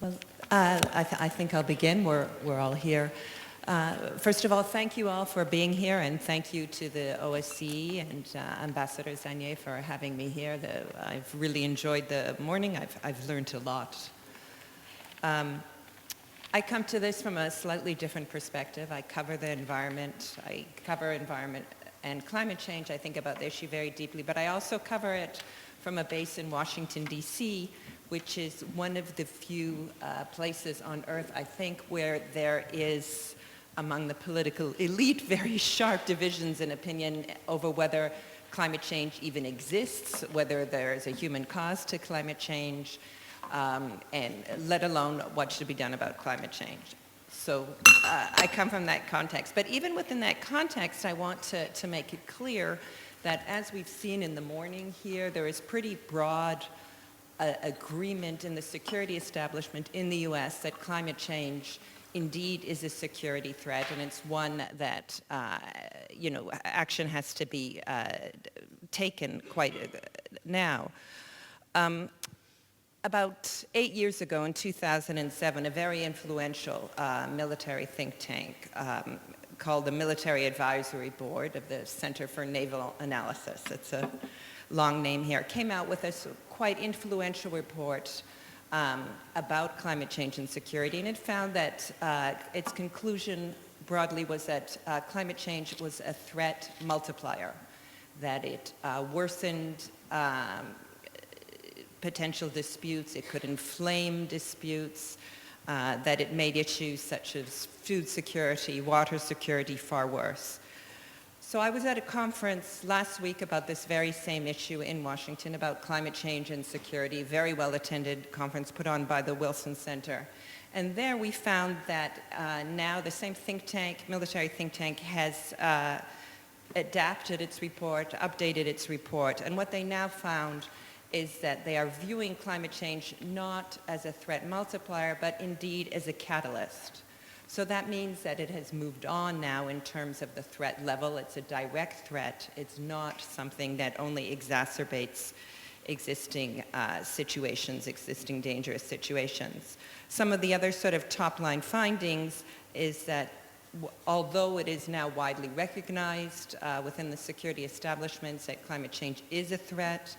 Well, I think I'll begin. We're all here. First of all, thank you all for being here, and thank you to the OSCE and Ambassador Zanier for having me here. I've really enjoyed the morning. I've learned a lot. I come to this from a slightly different perspective. I cover the environment. I cover environment and climate change. I think about the issue very deeply, but I also cover it from a base in Washington, D.C., which is one of the few places on Earth, I think, where there is, among the political elite, very sharp divisions in opinion over whether climate change even exists, whether there is a human cause to climate change, and let alone what should be done about climate change. So I come from that context. But even within that context, I want to make it clear that as we've seen in the morning here, there is pretty broad agreement in the security establishment in the US that climate change indeed is a security threat, and it's one that action has to be taken quite now. About 8 years ago, in 2007, a very influential military think tank called the Military Advisory Board of the Center for Naval Analysis, it's a long name here, came out with a quite influential report about climate change and security, and it found that its conclusion broadly was that climate change was a threat multiplier, that it worsened potential disputes, it could inflame disputes, that it made issues such as food security, water security far worse. So I was at a conference last week about this very same issue in Washington about climate change and security, very well attended conference put on by the Wilson Center. And there we found that now the same think tank, military think tank, has adapted its report, updated its report, and what they now found is that they are viewing climate change not as a threat multiplier, but indeed as a catalyst. So that means that it has moved on now in terms of the threat level. It's a direct threat. It's not something that only exacerbates existing situations, existing dangerous situations. Some of the other sort of top-line findings is that although it is now widely recognized within the security establishments that climate change is a threat,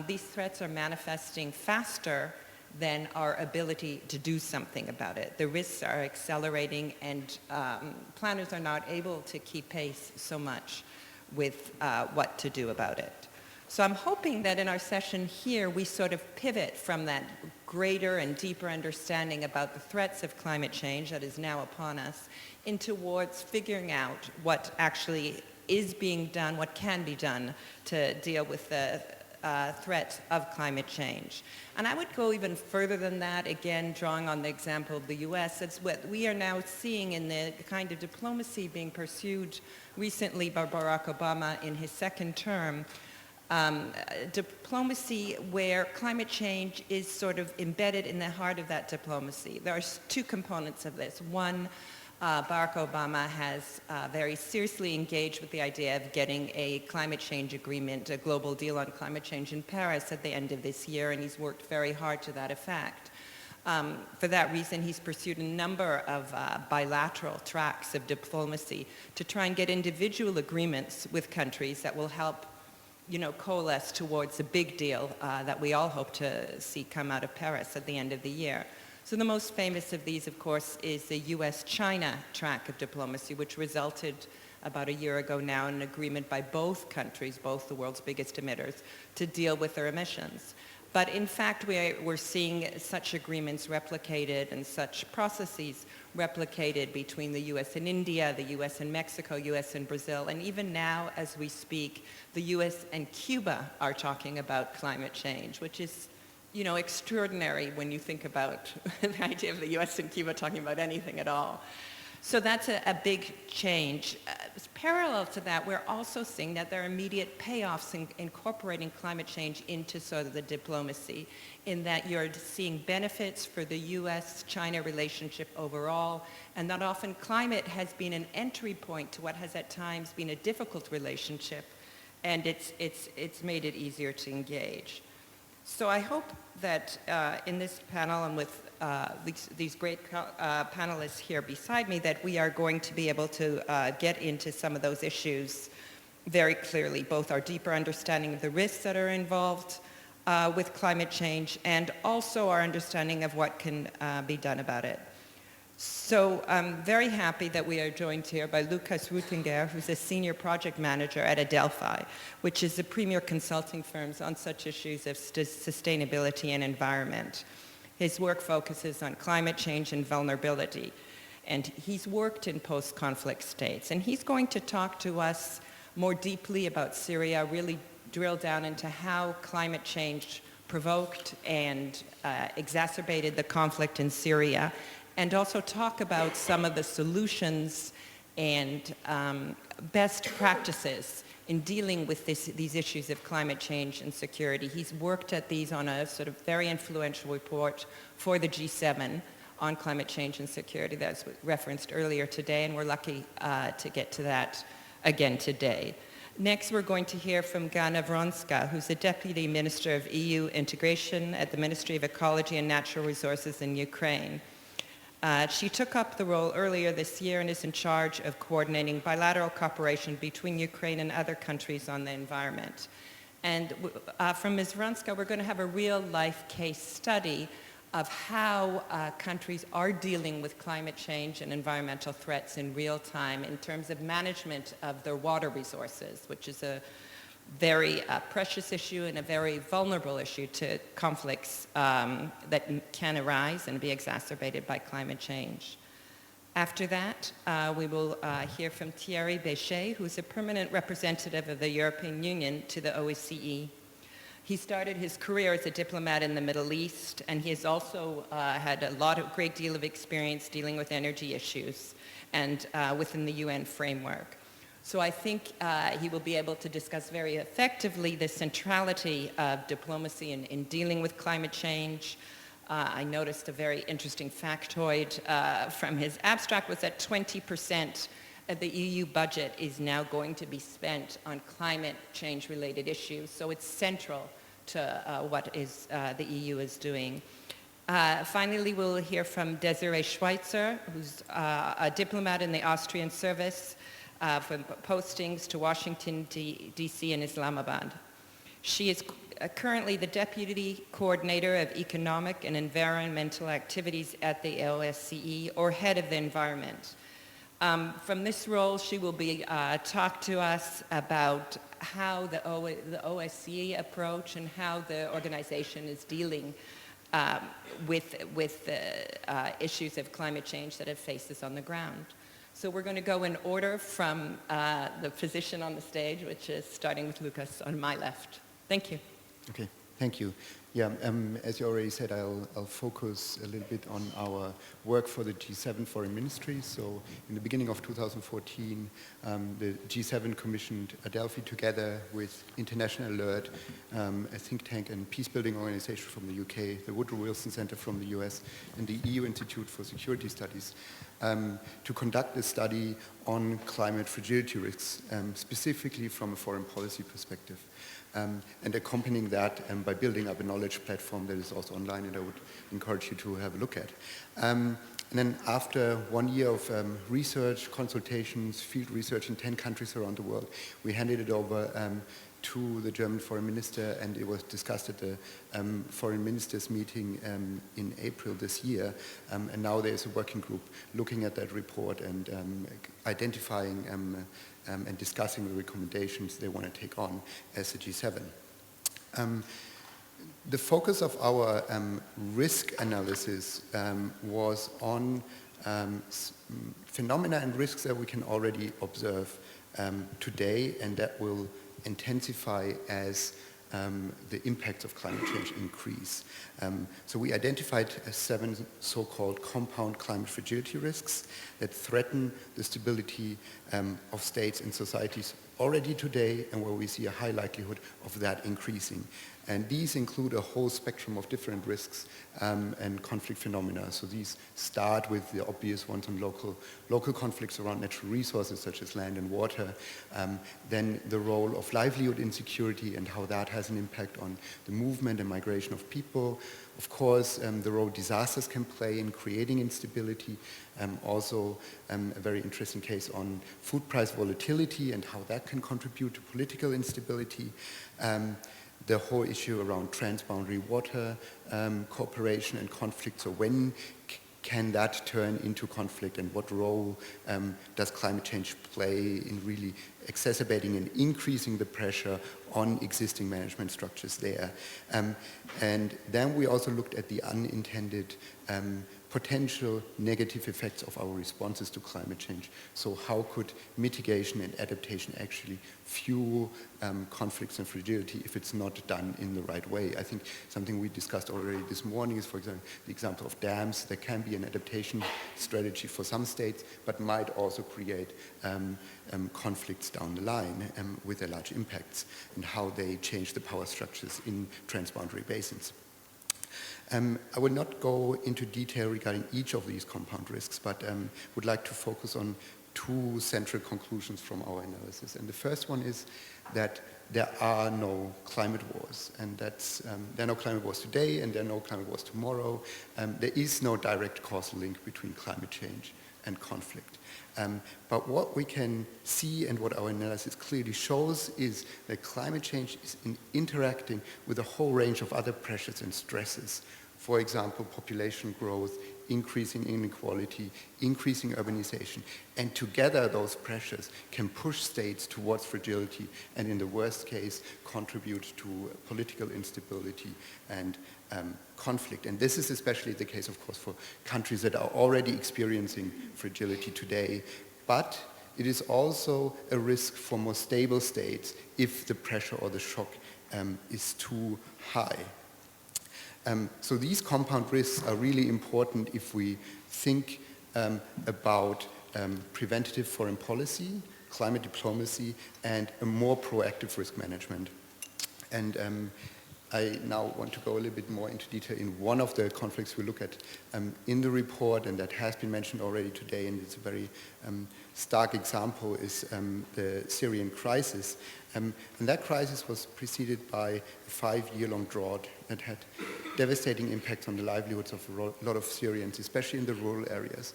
these threats are manifesting faster than our ability to do something about it. The risks are accelerating, and planners are not able to keep pace so much with what to do about it. So I'm hoping that in our session here, we sort of pivot from that greater and deeper understanding about the threats of climate change that is now upon us in towards figuring out what actually is being done, what can be done to deal with the threat of climate change. And I would go even further than that, again, drawing on the example of the US. It's what we are now seeing in the kind of diplomacy being pursued recently by Barack Obama in his second term, diplomacy where climate change is sort of embedded in the heart of that diplomacy. There are two components of this. One, Barack Obama has very seriously engaged with the idea of getting a climate change agreement, a global deal on climate change in Paris at the end of this year, and he's worked very hard to that effect. For that reason, he's pursued a number of bilateral tracks of diplomacy to try and get individual agreements with countries that will help, coalesce towards a big deal that we all hope to see come out of Paris at the end of the year. So the most famous of these, of course, is the US-China track of diplomacy, which resulted about a year ago now in an agreement by both countries, both the world's biggest emitters, to deal with their emissions. But in fact, we're seeing such agreements replicated and such processes replicated between the US and India, the US and Mexico, US and Brazil, and even now, as we speak, the US and Cuba are talking about climate change, which is extraordinary when you think about the idea of the US and Cuba talking about anything at all. So that's a big change. Parallel to that, we're also seeing that there are immediate payoffs in incorporating climate change into sort of the diplomacy, in that you're seeing benefits for the US-China relationship overall, and that often climate has been an entry point to what has at times been a difficult relationship, and it's made it easier to engage. So I hope that in this panel and with these great panelists here beside me that we are going to be able to get into some of those issues very clearly, both our deeper understanding of the risks that are involved with climate change and also our understanding of what can be done about it. So I'm very happy that we are joined here by Lukas Rüttinger, who's a senior project manager at Adelphi, which is the premier consulting firm on such issues of sustainability and environment. His work focuses on climate change and vulnerability, and he's worked in post-conflict states. And he's going to talk to us more deeply about Syria, really drill down into how climate change provoked and exacerbated the conflict in Syria, and also talk about some of the solutions and best practices in dealing with these issues of climate change and security. He's worked at these on a sort of very influential report for the G7 on climate change and security that was referenced earlier today, and we're lucky to get to that again today. Next, we're going to hear from Ganna Vronska, who's the Deputy Minister of EU Integration at the Ministry of Ecology and Natural Resources in Ukraine. She took up the role earlier this year and is in charge of coordinating bilateral cooperation between Ukraine and other countries on the environment. And from Ms. Vronska, we're going to have a real-life case study of how countries are dealing with climate change and environmental threats in real time in terms of management of their water resources, which is a very precious issue and a very vulnerable issue to conflicts that can arise and be exacerbated by climate change. After that, we will hear from Thierry Béchet, who is a permanent representative of the European Union to the OSCE. He started his career as a diplomat in the Middle East, and he has also had a great deal of experience dealing with energy issues and within the UN framework. So I think he will be able to discuss very effectively the centrality of diplomacy in dealing with climate change. I noticed a very interesting factoid from his abstract was that 20% of the EU budget is now going to be spent on climate change related issues. So it's central to what the EU is doing. Finally, we'll hear from Desiree Schweitzer, who's a diplomat in the Austrian service from postings to Washington, D.C. and Islamabad. She is currently the Deputy Coordinator of Economic and Environmental Activities at the OSCE, or Head of the Environment. From this role, she will be talk to us about how the OSCE approach and how the organization is dealing with the issues of climate change that it faces on the ground. So we're going to go in order from the position on the stage, which is starting with Lukas on my left. Thank you. Okay, thank you. Yeah, as you already said, I'll focus a little bit on our work for the G7 foreign ministries. So in the beginning of 2014, the G7 commissioned Adelphi together with International Alert, a think tank and peace-building organization from the UK, the Woodrow Wilson Center from the US, and the EU Institute for Security Studies, to conduct a study on climate fragility risks, specifically from a foreign policy perspective. And accompanying that by building up a knowledge platform that is also online, and I would encourage you to have a look at. And then after 1 year of research, consultations, field research in 10 countries around the world, we handed it over to the German foreign minister, and it was discussed at the foreign ministers meeting in April this year. And now there's a working group looking at that report and identifying and discussing the recommendations they want to take on as a G7. The focus of our risk analysis was on phenomena and risks that we can already observe today, and that will intensify as the impacts of climate change increase. So we identified 7 so-called compound climate fragility risks that threaten the stability of states and societies already today, and where we see a high likelihood of that increasing. And these include a whole spectrum of different risks and conflict phenomena. So these start with the obvious ones on local conflicts around natural resources such as land and water, then the role of livelihood insecurity and how that has an impact on the movement and migration of people, of course, the role disasters can play in creating instability. Also, a very interesting case on food price volatility and how that can contribute to political instability. The whole issue around transboundary water cooperation and conflict. So when can that turn into conflict, and what role does climate change play in really exacerbating and increasing the pressure on existing management structures there? And then we also looked at the unintended potential negative effects of our responses to climate change. So how could mitigation and adaptation actually fuel conflicts and fragility if it's not done in the right way? I think something we discussed already this morning is, for example, the example of dams. There can be an adaptation strategy for some states, but might also create conflicts down the line with their large impacts, and how they change the power structures in transboundary basins. I will not go into detail regarding each of these compound risks, but would like to focus on two central conclusions from our analysis. And the first one is that there are no climate wars, and that's, there are no climate wars today, and there are no climate wars tomorrow. There is no direct causal link between climate change and conflict. But what we can see, and what our analysis clearly shows, is that climate change is interacting with a whole range of other pressures and stresses. For example, population growth, increasing inequality, increasing urbanization. And together those pressures can push states towards fragility, and in the worst case, contribute to political instability and conflict. And this is especially the case, of course, for countries that are already experiencing fragility today. But it is also a risk for more stable states if the pressure or the shock is too high. So these compound risks are really important if we think about preventative foreign policy, climate diplomacy, and a more proactive risk management. And I now want to go a little bit more into detail in one of the conflicts we look at in the report, and that has been mentioned already today, and it's a very stark example, is the Syrian crisis. And that crisis was preceded by a 5-year-long drought that had devastating impacts on the livelihoods of a lot of Syrians, especially in the rural areas.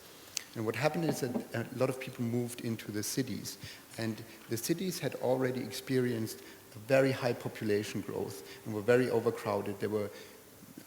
And what happened is that a lot of people moved into the cities, and the cities had already experienced a very high population growth and were very overcrowded. There were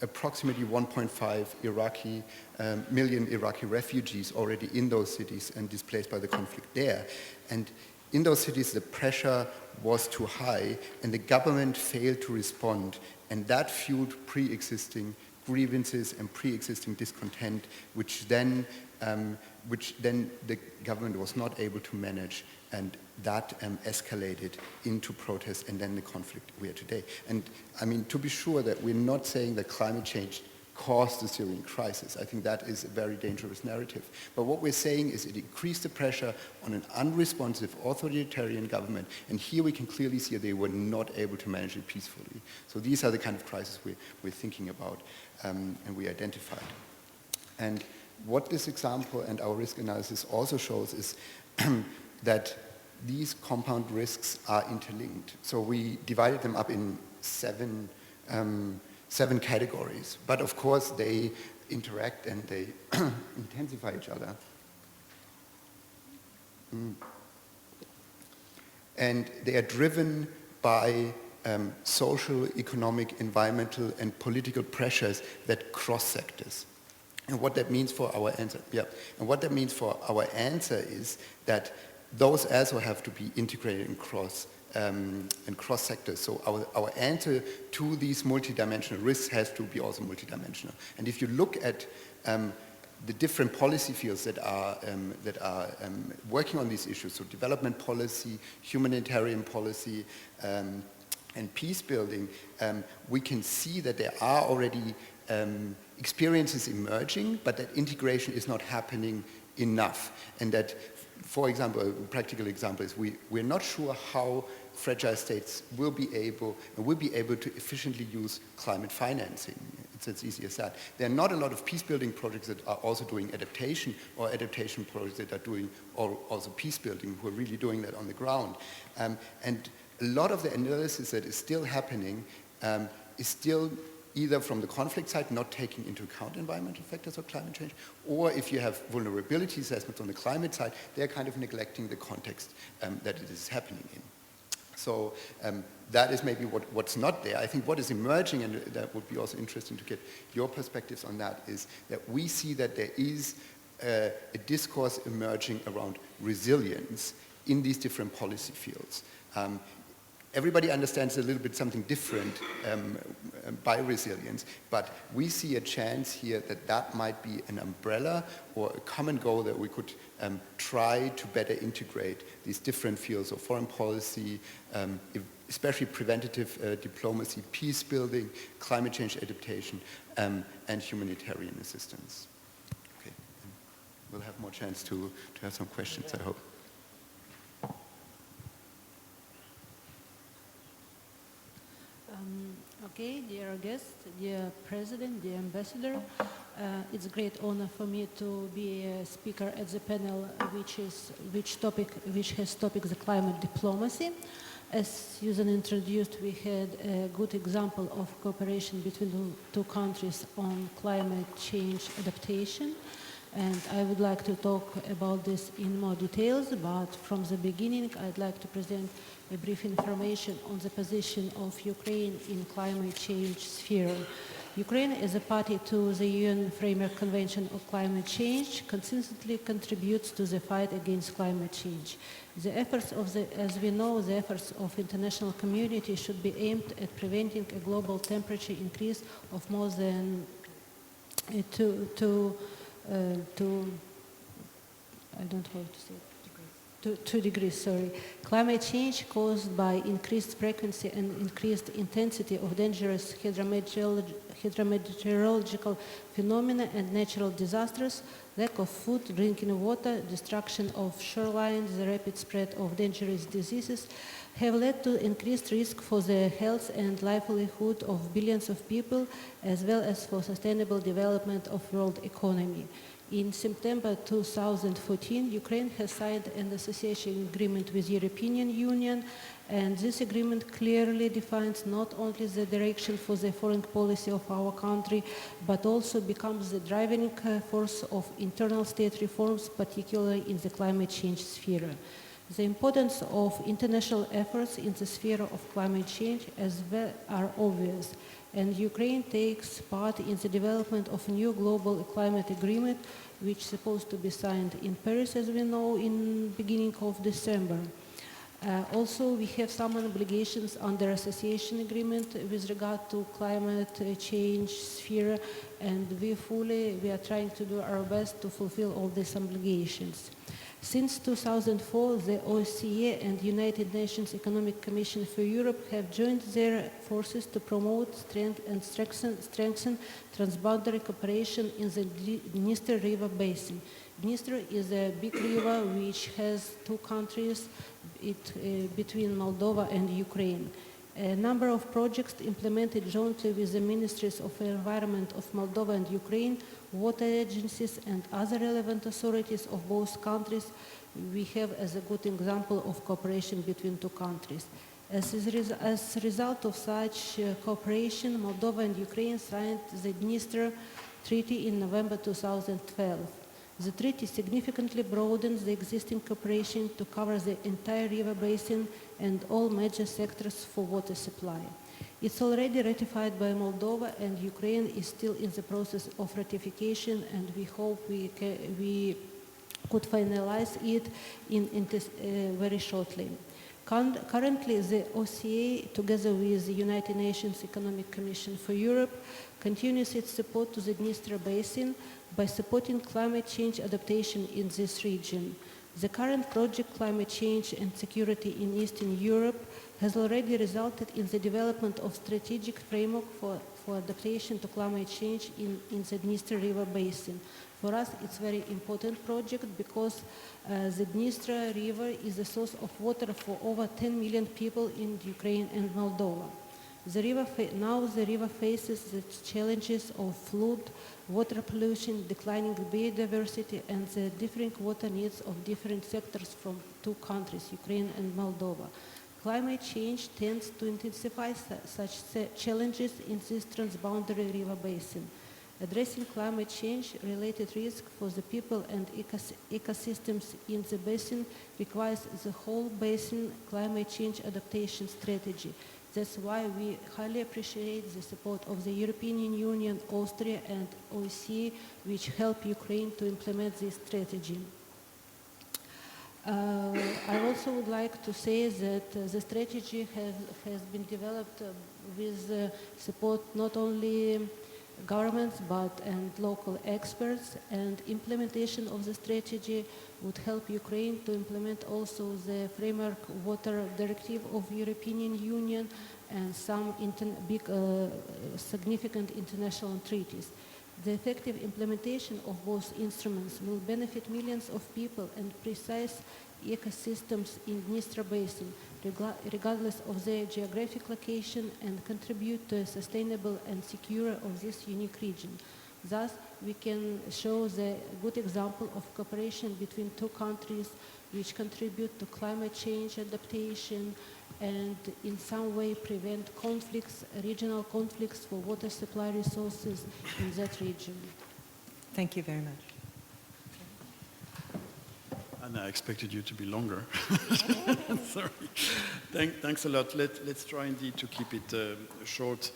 approximately 1.5 million Iraqi refugees already in those cities and displaced by the conflict there. And in those cities, the pressure was too high, and the government failed to respond, and that fueled pre-existing grievances and pre-existing discontent, which then the government was not able to manage, and that escalated into protests and then the conflict we are today. And I mean, to be sure that we're not saying that climate change caused the Syrian crisis. I think that is a very dangerous narrative. But what we're saying is it increased the pressure on an unresponsive authoritarian government, and here we can clearly see they were not able to manage it peacefully. So these are the kind of crises we're thinking about and we identified. And what this example and our risk analysis also shows is that these compound risks are interlinked. So we divided them up in seven categories, but of course they interact and they intensify each other. And they are driven by social, economic, environmental, and political pressures that cross sectors. And what that means for our answer, and what that means for our answer is that those also have to be integrated and cross sectors. So our answer to these multidimensional risks has to be also multidimensional. And if you look at the different policy fields that are working on these issues, so development policy, humanitarian policy, and peace building, we can see that there are already experiences emerging, but that integration is not happening enough. And that, for example, a practical example is we're not sure how fragile states will be able to efficiently use climate financing. It's as easy as that. There are not a lot of peace building projects that are also doing adaptation, or adaptation projects that are doing also peace building, who are really doing that on the ground. And a lot of the analysis that is still happening is still either from the conflict side, not taking into account environmental factors or climate change, or if you have vulnerability assessments on the climate side, they're kind of neglecting the context that it is happening in. So that is maybe what's not there. I think what is emerging, and that would be also interesting to get your perspectives on that, is that we see that there is a discourse emerging around resilience in these different policy fields. Everybody understands a little bit something different by resilience, but we see a chance here that that might be an umbrella or a common goal that we could try to better integrate these different fields of foreign policy, especially preventative diplomacy, peace building, climate change adaptation, and humanitarian assistance. Okay, we'll have more chance to have some questions, I hope. Okay, dear guests, dear President, dear Ambassador, it's a great honor for me to be a speaker at the panel which has topic the climate diplomacy. As Suzanne introduced, we had a good example of cooperation between the two countries on climate change adaptation. And I would like to talk about this in more details, but from the beginning, I'd like to present a brief information on the position of Ukraine in climate change sphere. Ukraine, as a party to the UN Framework Convention of Climate Change, consistently contributes to the fight against climate change. The efforts as we know, the efforts of international community should be aimed at preventing a global temperature increase of more than 2 degrees, sorry. Climate change caused by increased frequency and increased intensity of dangerous hydrometeorological phenomena and natural disasters, lack of food, drinking water, destruction of shorelines, the rapid spread of dangerous diseases have led to increased risk for the health and livelihood of billions of people, as well as for sustainable development of world economy. In September 2014, Ukraine has signed an association agreement with the European Union, and this agreement clearly defines not only the direction for the foreign policy of our country, but also becomes the driving force of internal state reforms, particularly in the climate change sphere. The importance of international efforts in the sphere of climate change as well are obvious, and Ukraine takes part in the development of a new global climate agreement, which is supposed to be signed in Paris, as we know, in beginning of December. Also, we have some obligations under association agreement with regard to climate change sphere, and we are trying to do our best to fulfill all these obligations. Since 2004, the OSCE and United Nations Economic Commission for Europe have joined their forces to promote, strengthen transboundary cooperation in the Dniester River basin. Dniester is a big river which has two countries between Moldova and Ukraine. A number of projects implemented jointly with the Ministries of Environment of Moldova and Ukraine, water agencies and other relevant authorities of both countries we have as a good example of cooperation between two countries. As a result of such cooperation, Moldova and Ukraine signed the Dniester Treaty in November 2012. The treaty significantly broadens the existing cooperation to cover the entire river basin and all major sectors for water supply. It's already ratified by Moldova, and Ukraine is still in the process of ratification, and we hope we could finalize it very shortly. Currently, the OSCE, together with the United Nations Economic Commission for Europe, continues its support to the Dniester Basin by supporting climate change adaptation in this region. The current project, Climate Change and Security in Eastern Europe, has already resulted in the development of strategic framework for adaptation to climate change in the Dniester River Basin. For us, it's a very important project because the Dniester River is a source of water for over 10 million people in Ukraine and Moldova. Now the river faces the challenges of flood, water pollution, declining biodiversity, and the differing water needs of different sectors from two countries, Ukraine and Moldova. Climate change tends to intensify such challenges in this transboundary river basin. Addressing climate change-related risk for the people and ecosystems in the basin requires the whole basin climate change adaptation strategy. That's why we highly appreciate the support of the European Union, Austria, and OSCE, which help Ukraine to implement this strategy. I also would like to say that the strategy has been developed with support not only governments and local experts, and implementation of the strategy would help Ukraine to implement also the Framework Water Directive of European Union and some significant international treaties. The effective implementation of both instruments will benefit millions of people and precise ecosystems in Dniester Basin, regardless of their geographic location, and contribute to a sustainable and secure of this unique region. Thus, we can show the good example of cooperation between two countries which contribute to climate change adaptation and in some way prevent conflicts, regional conflicts for water supply resources in that region. Thank you very much. And I expected you to be longer. Sorry. Thanks a lot. Let's try indeed to keep it short.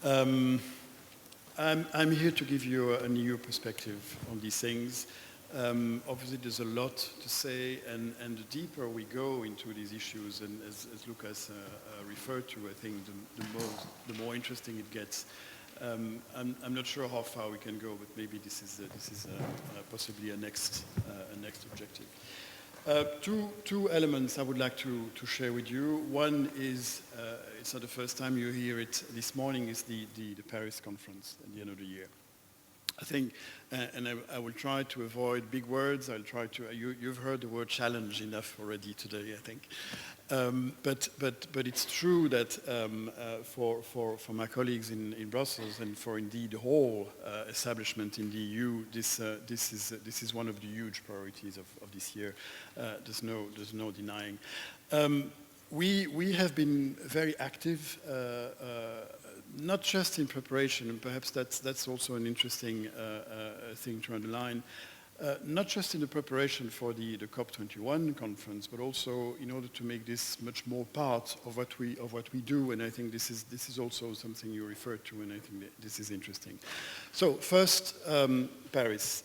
I'm here to give you a new perspective on these things. Obviously, there's a lot to say, and the deeper we go into these issues, and as Lukas referred to, I think the more interesting it gets. I'm not sure how far we can go, but maybe this is possibly a next objective. Two elements I would like to share with you. One is, it's not the first time you hear it this morning, is the Paris conference at the end of the year. I think, and I will try to avoid big words. I'll try to. You've heard the word challenge enough already today, I think. But it's true that for my colleagues in Brussels and for indeed the whole establishment in the EU, this is one of the huge priorities of this year. There's no denying. We have been very active. Not just in preparation, and perhaps that's also an interesting thing to underline, not just in the preparation for the COP21 conference, but also in order to make this much more part of what we do. And I think this is also something you referred to, and I think that this is interesting. So first, Paris.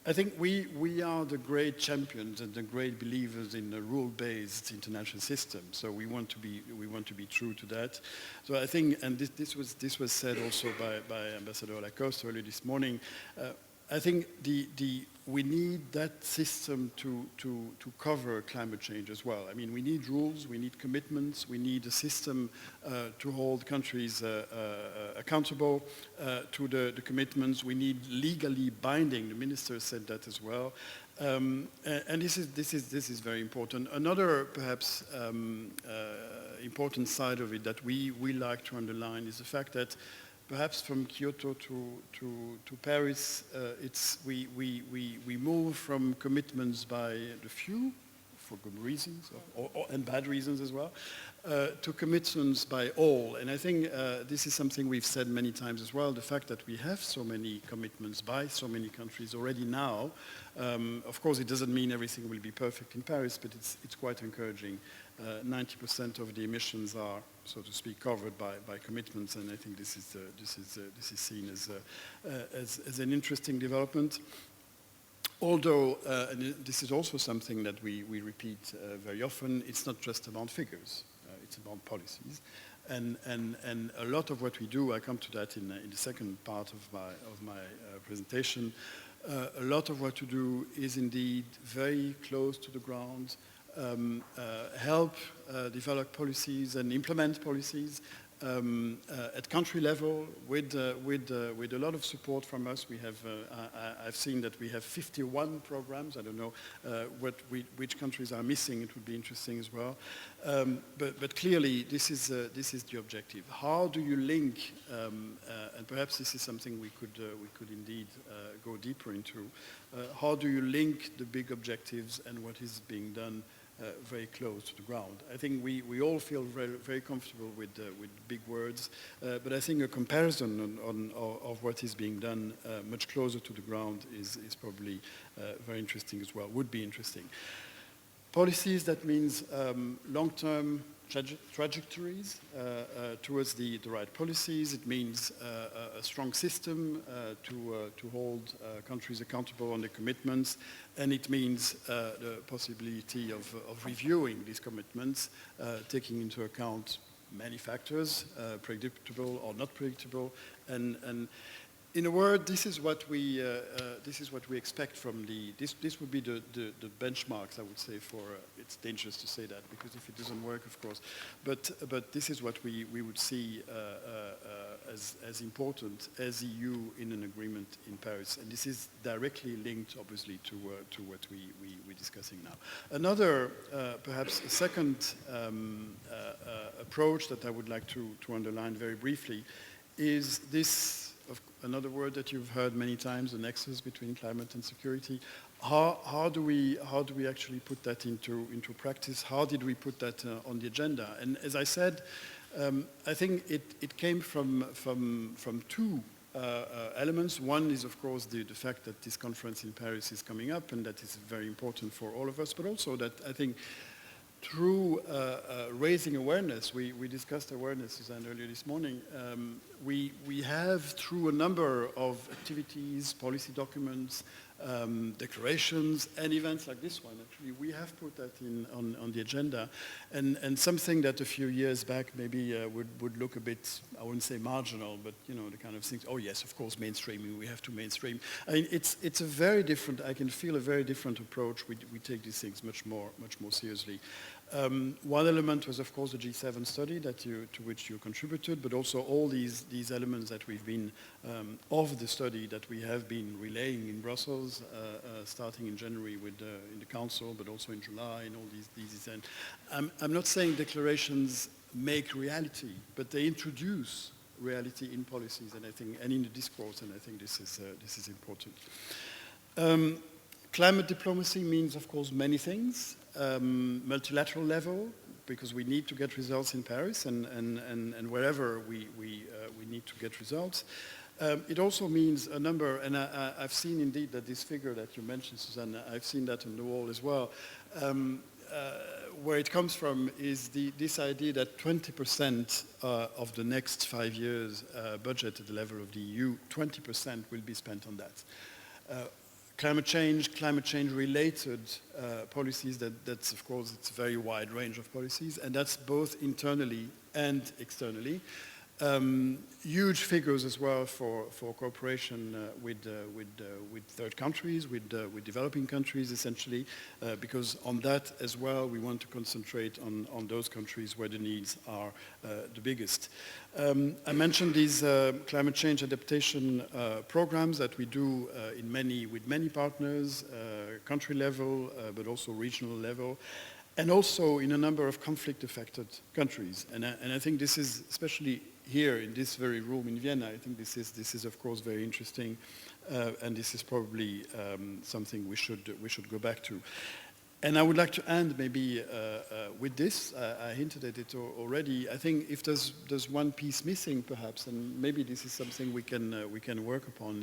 I think we are the great champions and the great believers in the rule-based international system. So we want to be true to that. So I think, and this was said also by Ambassador Lacoste earlier this morning. I think we need that system to cover climate change as well. I mean, we need rules, we need commitments, we need a system to hold countries accountable to the commitments. We need legally binding. The minister said that as well. And this is very important. Another perhaps important side of it that we like to underline is the fact that perhaps from Kyoto to Paris, we move from commitments by the few, for good reasons, and bad reasons as well, to commitments by all. And I think this is something we've said many times as well, the fact that we have so many commitments by so many countries already now. Of course, it doesn't mean everything will be perfect in Paris, but it's quite encouraging. 90% of the emissions are, so to speak, covered by commitments, and I think this is seen as an interesting development. Although, and this is also something that we repeat very often, it's not just about figures, it's about policies. And a lot of what we do, I come to that in the second part of my presentation, a lot of what we do is indeed very close to the ground, help develop policies and implement policies at country level with a lot of support from us. We have I've seen that we have 51 programs. I don't know which countries are missing. It would be interesting as well. But clearly this is the objective. How do you link? And perhaps this is something we could indeed go deeper into. How do you link the big objectives and what is being done very close to the ground. I think we all feel very, very comfortable with big words, but I think a comparison of what is being done much closer to the ground is probably very interesting as well, would be interesting. Policies, that means long-term trajectories towards the right policies. It means a strong system to hold countries accountable on their commitments, and it means the possibility of reviewing these commitments, taking into account many factors, predictable or not predictable, and in a word, this is what we expect from this would be the benchmarks, I would say, for it's dangerous to say that because if it doesn't work, of course, but this is what we would see as important as EU in an agreement in Paris, and this is directly linked, obviously, to what we're discussing now. Another, perhaps a second approach that I would like to underline very briefly is this. Another word that you've heard many times, the nexus between climate and security. How do we actually put that into practice? How did we put that on the agenda? And as I said, I think it came from two elements. One is, of course, the fact that this conference in Paris is coming up, and that is very important for all of us, but also that I think through raising awareness, we discussed awareness, Suzanne, earlier this morning, we have, through a number of activities, policy documents, declarations, and events like this one, actually, we have put that on the agenda, and something that a few years back maybe would look a bit, I wouldn't say marginal, but the kind of things, oh yes, of course, mainstreaming, we have to mainstream. I mean, it's a very different, I can feel a very different approach. We take these things much more seriously. One element was, of course, the G7 study to which you contributed, but also all these elements that we've been, of the study that we have been relaying in Brussels, starting in January in the Council, but also in July, and all these events. I'm not saying declarations make reality, but they introduce reality in policies, and I think, and in the discourse, and I think this is important. Climate diplomacy means, of course, many things. Multilateral level, because we need to get results in Paris and wherever we need to get results. It also means a number, and I've seen indeed that this figure that you mentioned, Suzanne, I've seen that on the wall as well. Where it comes from is this idea that 20% of the next 5 years budget at the level of the EU, 20% will be spent on that. Climate change related policies, that's of course, it's a very wide range of policies, and that's both internally and externally. Huge figures as well for cooperation with third countries, with developing countries essentially, because on that as well we want to concentrate on those countries where the needs are the biggest. I mentioned these climate change adaptation programs that we do with many partners, country level, but also regional level, and also in a number of conflict-affected countries. And I think this is, especially here in this very room in Vienna, I think this is of course very interesting, and this is probably something we should go back to. And I would like to end maybe with this. I hinted at it already. I think if there's one piece missing, perhaps, and maybe this is something we can work upon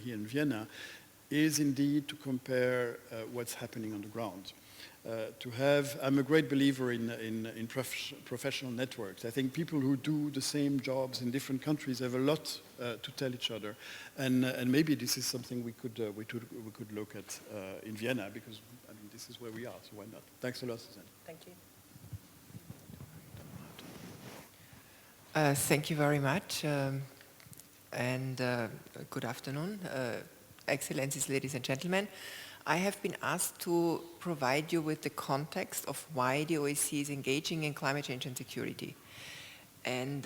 here in Vienna, is indeed to compare what's happening on the ground. I'm a great believer in professional networks. I think people who do the same jobs in different countries have a lot to tell each other, and maybe this is something we could look at in Vienna, because I mean this is where we are, so why not? Thanks a lot, Suzanne. Thank you. Thank you very much, and good afternoon, Excellencies, ladies and gentlemen. I have been asked to provide you with the context of why the OSCE is engaging in climate change and security. And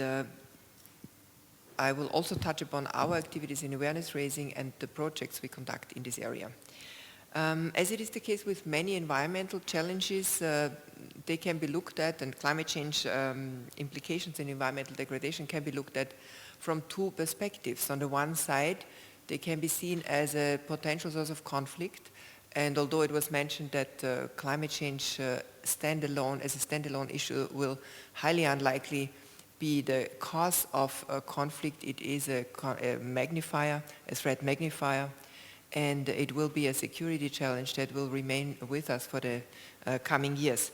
I will also touch upon our activities in awareness raising and the projects we conduct in this area. As it is the case with many environmental challenges, they can be looked at, and climate change implications in environmental degradation can be looked at from two perspectives. On the one side, they can be seen as a potential source of conflict And although it was mentioned that climate change standalone, as a standalone issue, will highly unlikely be the cause of conflict, it is a magnifier, a threat magnifier, and it will be a security challenge that will remain with us for the coming years.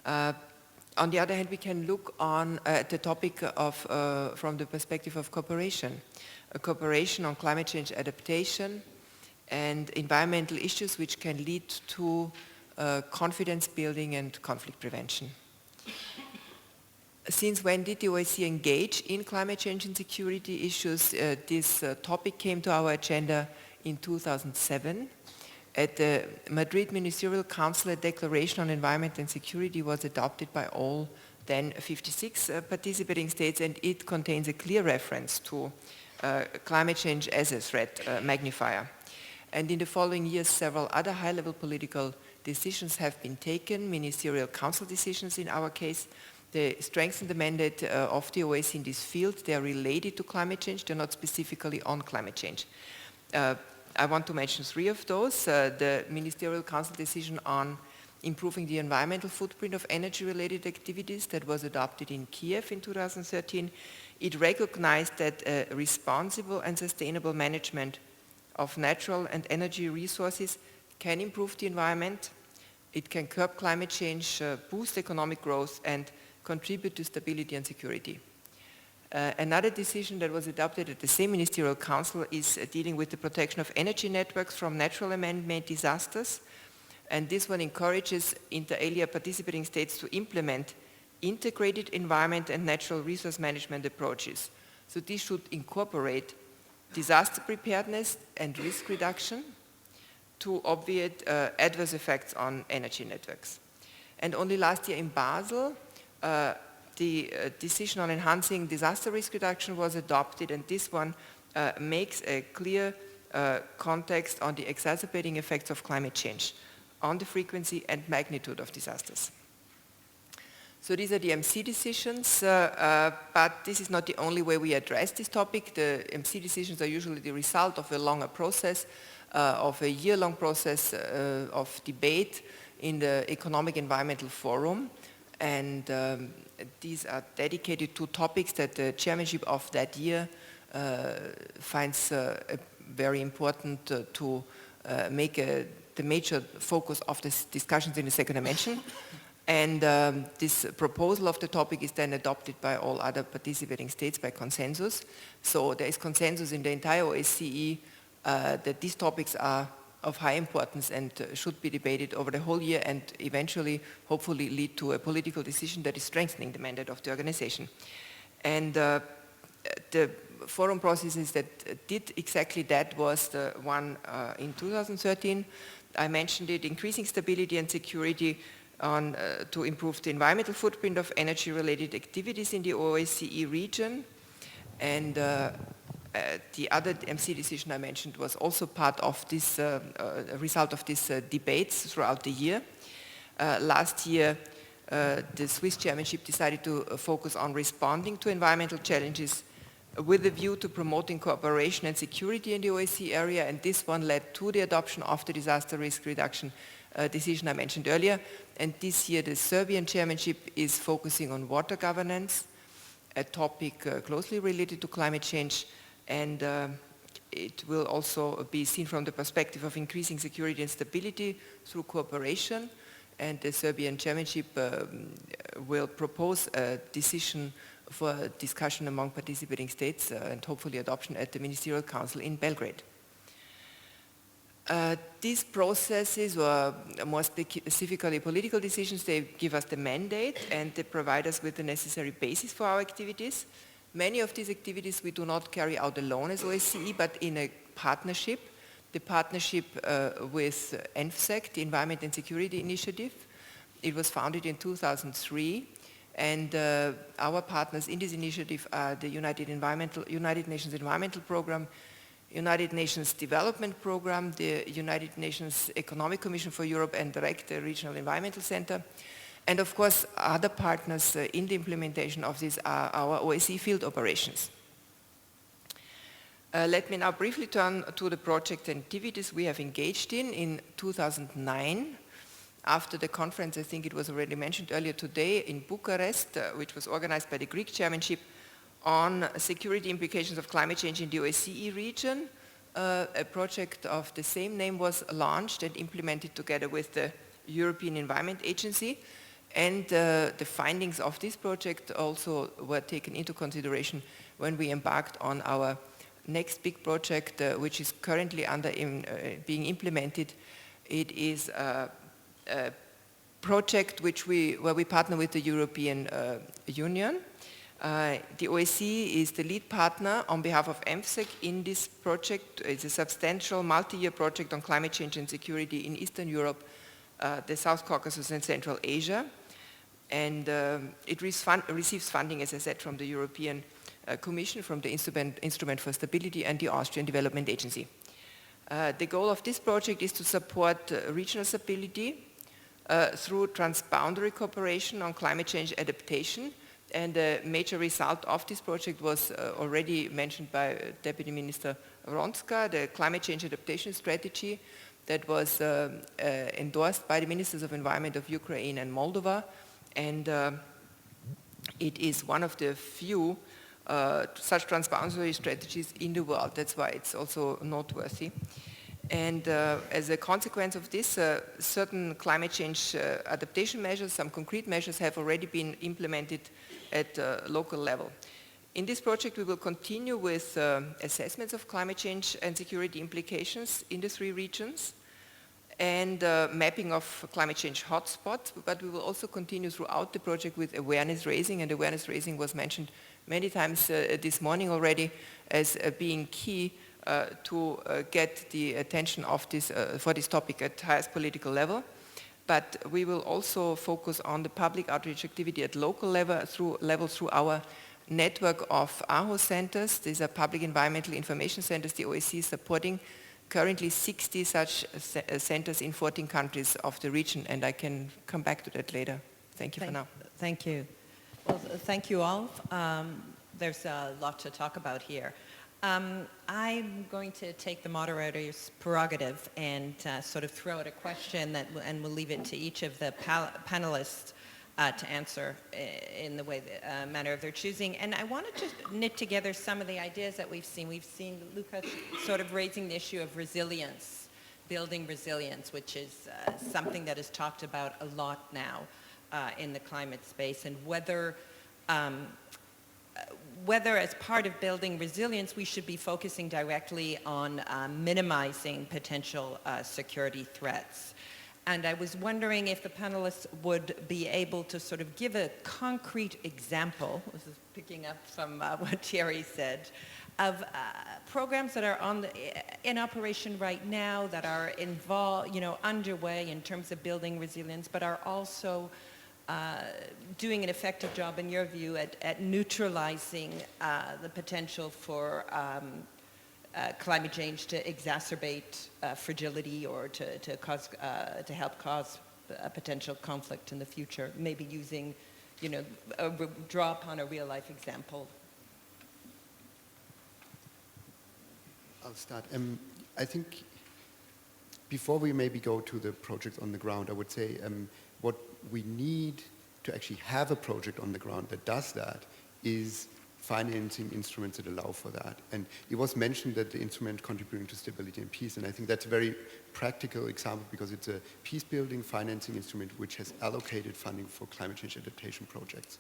On the other hand, we can look on at the topic of, from the perspective of cooperation. A cooperation on climate change adaptation and environmental issues which can lead to confidence building and conflict prevention. Since when did the OSCE engage in climate change and security issues? This topic came to our agenda in 2007. At the Madrid Ministerial Council, a declaration on environment and security was adopted by all then 56 participating states, and it contains a clear reference to climate change as a threat magnifier. And in the following years, several other high-level political decisions have been taken, ministerial council decisions in our case. They strengthen the mandate of the OSCE in this field. They are related to climate change. They're not specifically on climate change. I want to mention three of those. The Ministerial Council decision on improving the environmental footprint of energy-related activities that was adopted in Kiev in 2013. It recognized that responsible and sustainable management of natural and energy resources can improve the environment. It can curb climate change, boost economic growth, and contribute to stability and security. Another decision that was adopted at the same Ministerial Council is dealing with the protection of energy networks from natural and man-made disasters. And this one encourages inter alia participating states to implement integrated environment and natural resource management approaches. So this should incorporate disaster preparedness and risk reduction to obviate adverse effects on energy networks. And only last year in Basel, the decision on enhancing disaster risk reduction was adopted, and this one makes a clear context on the exacerbating effects of climate change on the frequency and magnitude of disasters. So these are the MC decisions, but this is not the only way we address this topic. The MC decisions are usually the result of a longer process, of a year-long process of debate in the Economic Environmental Forum, and these are dedicated to topics that the chairmanship of that year finds very important to make the major focus of the discussions in the second dimension. And this proposal of the topic is then adopted by all other participating states by consensus. So there is consensus in the entire OSCE that these topics are of high importance and should be debated over the whole year and eventually, hopefully, lead to a political decision that is strengthening the mandate of the organization. And the forum processes that did exactly that was the one in 2013. I mentioned it, increasing stability and security on, to improve the environmental footprint of energy-related activities in the OSCE region. And the other MC decision I mentioned was also part of this, result of these debates throughout the year. Last year, the Swiss chairmanship decided to focus on responding to environmental challenges with a view to promoting cooperation and security in the OSCE area, and this one led to the adoption of the disaster risk reduction decision I mentioned earlier. And this year, the Serbian chairmanship is focusing on water governance, a topic closely related to climate change, and it will also be seen from the perspective of increasing security and stability through cooperation. And the Serbian chairmanship will propose a decision for discussion among participating states and hopefully adoption at the Ministerial Council in Belgrade. These processes, or more specifically political decisions, they give us the mandate and they provide us with the necessary basis for our activities. Many of these activities we do not carry out alone as OSCE, but in a partnership. The partnership with ENFSEC, the Environment and Security Initiative. It was founded in 2003, and our partners in this initiative are the United Nations Environmental Programme, United Nations Development Programme, the United Nations Economic Commission for Europe, and DIRECT, the Regional Environmental Center. And of course, other partners in the implementation of this are our OSCE field operations. Let me now briefly turn to the project activities we have engaged in 2009. After the conference, I think it was already mentioned earlier today, in Bucharest, which was organized by the Greek chairmanship on security implications of climate change in the OSCE region. A project of the same name was launched and implemented together with the European Environment Agency. And the findings of this project also were taken into consideration when we embarked on our next big project, which is currently being implemented. It is a project where we partner with the European Union. The OSCE is the lead partner on behalf of EMFSEC in this project. It's a substantial multi-year project on climate change and security in Eastern Europe, the South Caucasus and Central Asia. And it receives funding, as I said, from the European Commission, from the Instrument for Stability and the Austrian Development Agency. The goal of this project is to support regional stability through transboundary cooperation on climate change adaptation. And a major result of this project was already mentioned by Deputy Minister Vronska, the climate change adaptation strategy that was endorsed by the Ministers of Environment of Ukraine and Moldova. And it is one of the few such transboundary strategies in the world. That's why it's also noteworthy. And as a consequence of this, certain climate change adaptation measures, some concrete measures have already been implemented at local level. In this project, we will continue with assessments of climate change and security implications in the 3 regions and mapping of climate change hotspots, but we will also continue throughout the project with awareness raising, and awareness raising was mentioned many times this morning already as being key to get the attention of for this topic at highest political level. But we will also focus on the public outreach activity at local level through our network of AHO centers. These are public environmental information centers the OSCE is supporting. Currently 60 such centers in 14 countries of the region, and I can come back to that later. Thank you for now. Thank you. Well, thank you all. There's a lot to talk about here. I'm going to take the moderator's prerogative and sort of throw out a question and we'll leave it to each of the panelists to answer in the manner of their choosing. And I want to just knit together some of the ideas that we've seen. We've seen Lukas sort of raising the issue of resilience, building resilience, which is something that is talked about a lot now in the climate space, and whether as part of building resilience, we should be focusing directly on minimizing potential security threats. And I was wondering if the panelists would be able to sort of give a concrete example, this is picking up from what Thierry said, of programs that are in operation right now that are involved, underway in terms of building resilience, but are also doing an effective job, in your view, at neutralizing the potential for climate change to exacerbate fragility or to help cause a potential conflict in the future, maybe using, draw upon a real-life example. I'll start. I think before we maybe go to the project on the ground, I would say what we need to actually have a project on the ground that does that is financing instruments that allow for that. And it was mentioned that the instrument contributing to stability and peace, and I think that's a very practical example because it's a peace-building financing instrument which has allocated funding for climate change adaptation projects.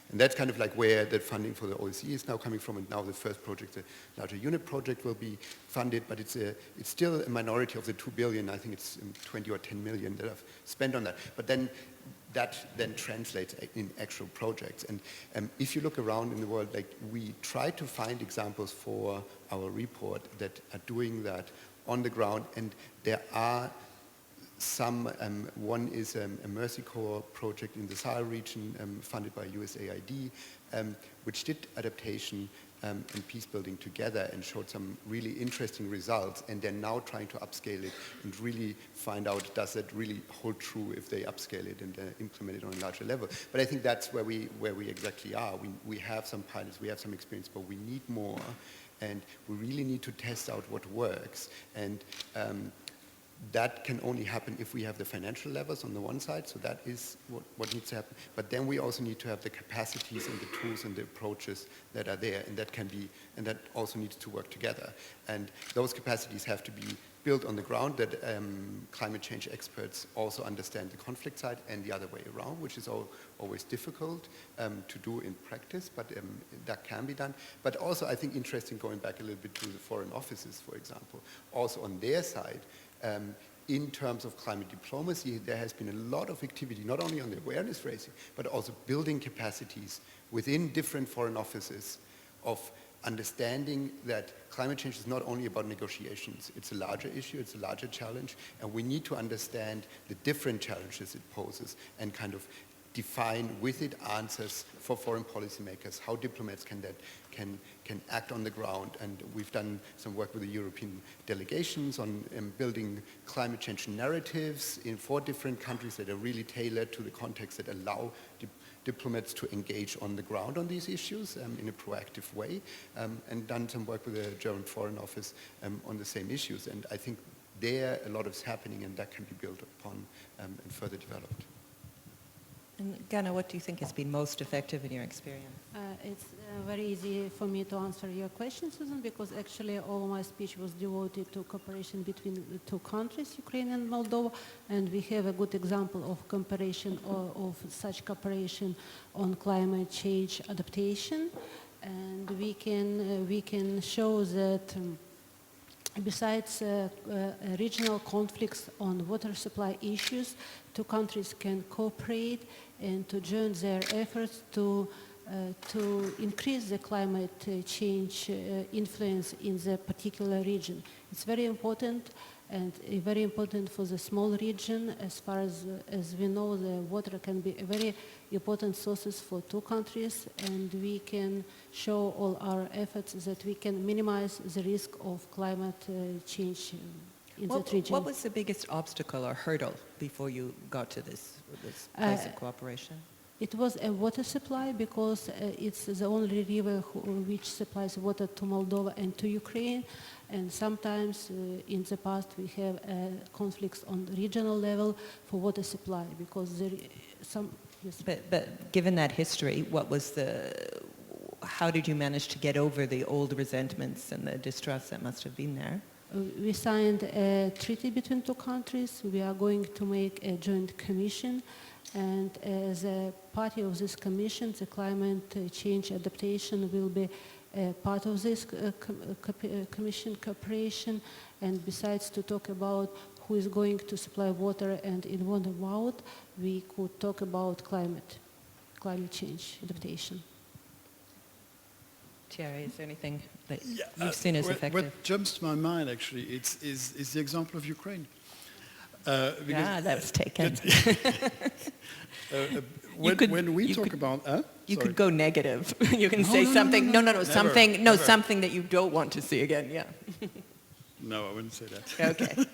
And that's kind of like where the funding for the OSCE is now coming from, and now the first project, the larger unit project, will be funded, but it's still a minority of the 2 billion. I think it's 20 or 10 million that I've spent on that. But then that then translates in actual projects. And if you look around in the world, like we try to find examples for our report that are doing that on the ground, and there are some, one is a Mercy Corps project in the Sahel region funded by USAID, which did adaptation and peace building together and showed some really interesting results, and they're now trying to upscale it and really find out, does that really hold true if they upscale it and implement it on a larger level. But I think that's where we exactly are. We have some pilots, we have some experience, but we need more, and we really need to test out what works. And that can only happen if we have the financial levels on the one side, so that is what needs to happen. But then we also need to have the capacities and the tools and the approaches that are there, and that also needs to work together. And those capacities have to be built on the ground, that climate change experts also understand the conflict side and the other way around, which is always difficult to do in practice, but that can be done. But also, I think interesting, going back a little bit to the foreign offices, for example, also on their side, in terms of climate diplomacy, there has been a lot of activity, not only on the awareness raising, but also building capacities within different foreign offices of understanding that climate change is not only about negotiations. It's a larger issue, it's a larger challenge, and we need to understand the different challenges it poses and kind of define with it answers for foreign policymakers, how diplomats can act on the ground. And we've done some work with the European delegations on building climate change narratives in 4 different countries that are really tailored to the context, that allow diplomats to engage on the ground on these issues in a proactive way, and done some work with the German Foreign Office on the same issues. And I think there a lot is happening, and that can be built upon and further developed. And Ganna, what do you think has been most effective in your experience? It's very easy for me to answer your question, Susan, because actually all my speech was devoted to cooperation between the 2 countries, Ukraine and Moldova, and we have a good example of comparison of such cooperation on climate change adaptation, and we can show that besides regional conflicts on water supply issues, 2 countries can cooperate and to join their efforts to increase the climate change influence in the particular region. It's very important, and very important for the small region. As far as we know, the water can be a very important sources for 2 countries, and we can show all our efforts that we can minimize the risk of climate change in that region. What was the biggest obstacle or hurdle before you got to this place of cooperation? It was a water supply, because it's the only river which supplies water to Moldova and to Ukraine. And sometimes in the past we have conflicts on regional level for water supply, because there some... Yes. But given that history, how did you manage to get over the old resentments and the distrust that must have been there? We signed a treaty between 2 countries. We are going to make a joint commission, and as a party of this commission, the climate change adaptation will be part of this commission cooperation. And besides to talk about who is going to supply water and in what amount, we could talk about climate change adaptation. Thierry, is there anything that you've seen as effective? What jumps to my mind, actually, is the example of Ukraine. That's taken. When we talk about... You could go negative. You can say something... something that you don't want to see again, yeah. No, I wouldn't say that. Okay.